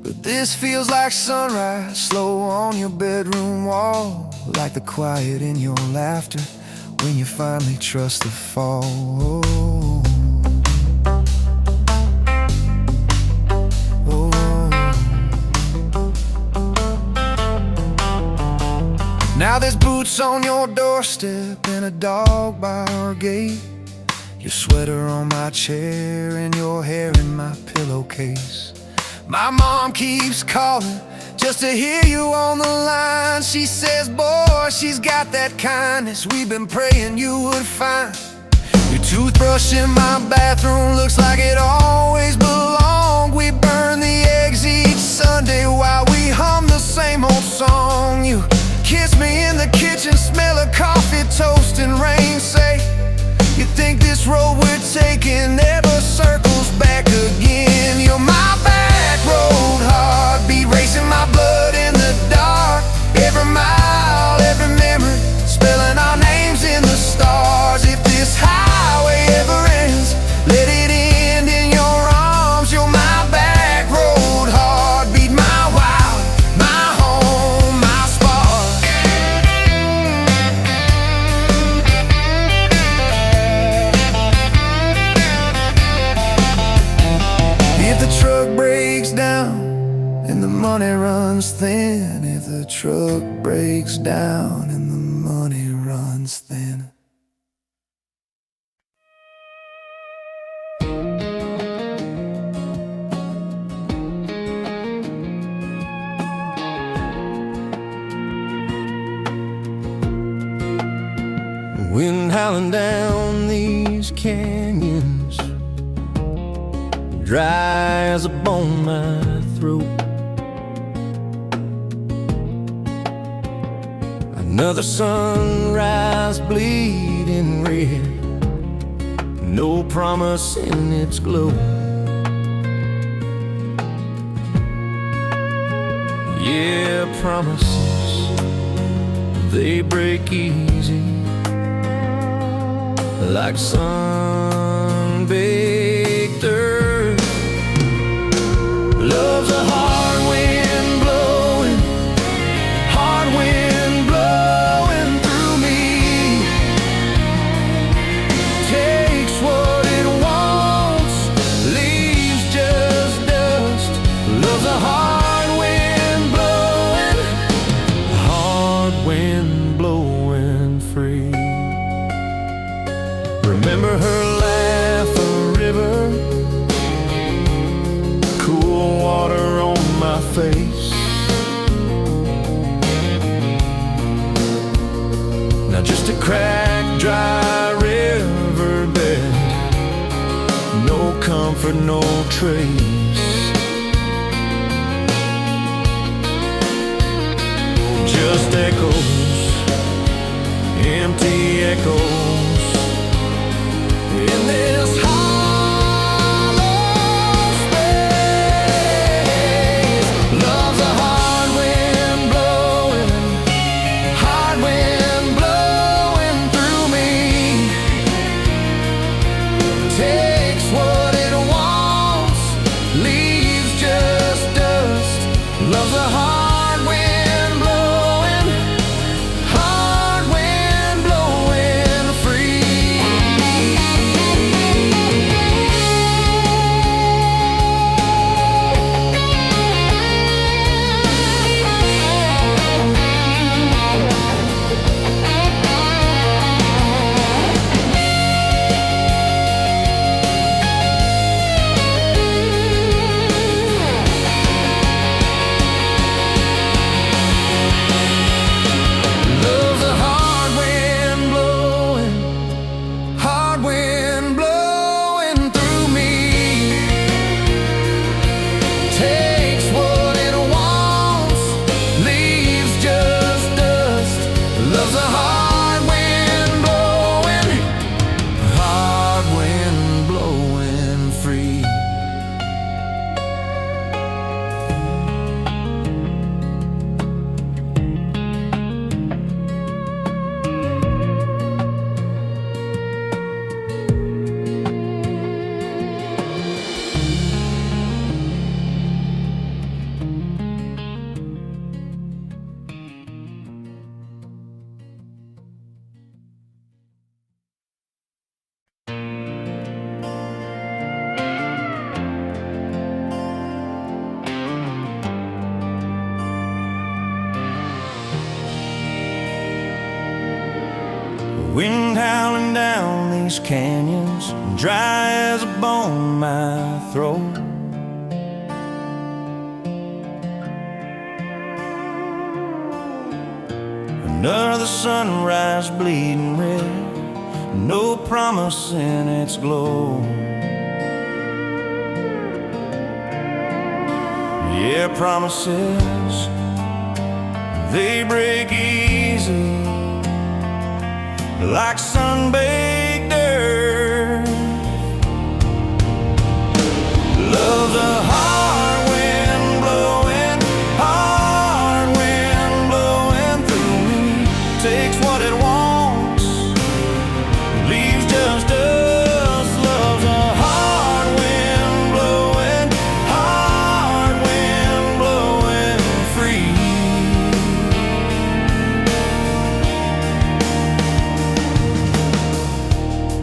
But this feels like sunrise, slow on your bedroom wall, like the quiet in your laughter when you finally trust the fall. Now there's boots on your doorstep and a dog by our gate. Your sweater on my chair and your hair in my pillowcase. My mom keeps calling just to hear you on the line. She says, boy, she's got that kindness we've been praying you would find. Your toothbrush in my bathroom looks like it always belonged. We burn the eggs each Sunday while we hum the same old song. You kiss me in the kitchen, smell of coffee, toast and rain. Say, you think this road we're taking never circles back again. You're my back road heartbeat, racing my blood in the dark. Every mile, every memory, spelling our names in the stars. If this highway ever ends, let it end in your arms. You're my back road heartbeat, my wild, my home, my spark. If the truck breaks down and the money runs thin, if the truck breaks down and the money runs thin. Wind howling down these canyons, dry as a bone my throat. Another sunrise bleeding red, no promise in its glow. Yeah, promises, they break easy, like sun-baked earth. Love's a hard wind blowing, hard wind blowing through me. Takes what it wants, leaves just dust. Love's a hard wind blowing free. Remember her laugh, a river, cool water on my face. Now just a cracked, dry riverbed, no comfort, no trace. Just echoes, empty echoes in this hollow space. Love's a hard wind blowing through me. Takes what it wants, leaves just dust. Wind howling down these canyons, dry as a bone in my throat. Another sunrise bleeding red, no promise in its glow. Yeah, promises, they break easy like sun-baked earth. Love's a hard wind blowing, hard wind blowing through me. Takes what it wants, leaves just us. Love's a hard wind blowing, hard wind blowing free.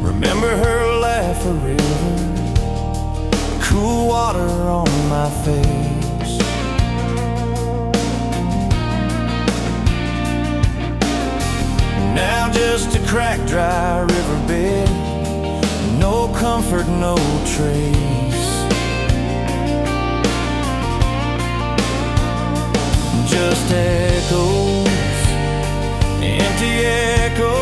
Remember her laugh, a river, cool water on my face. Now just a cracked, dry riverbed, no comfort, no trace. Just echoes, empty echoes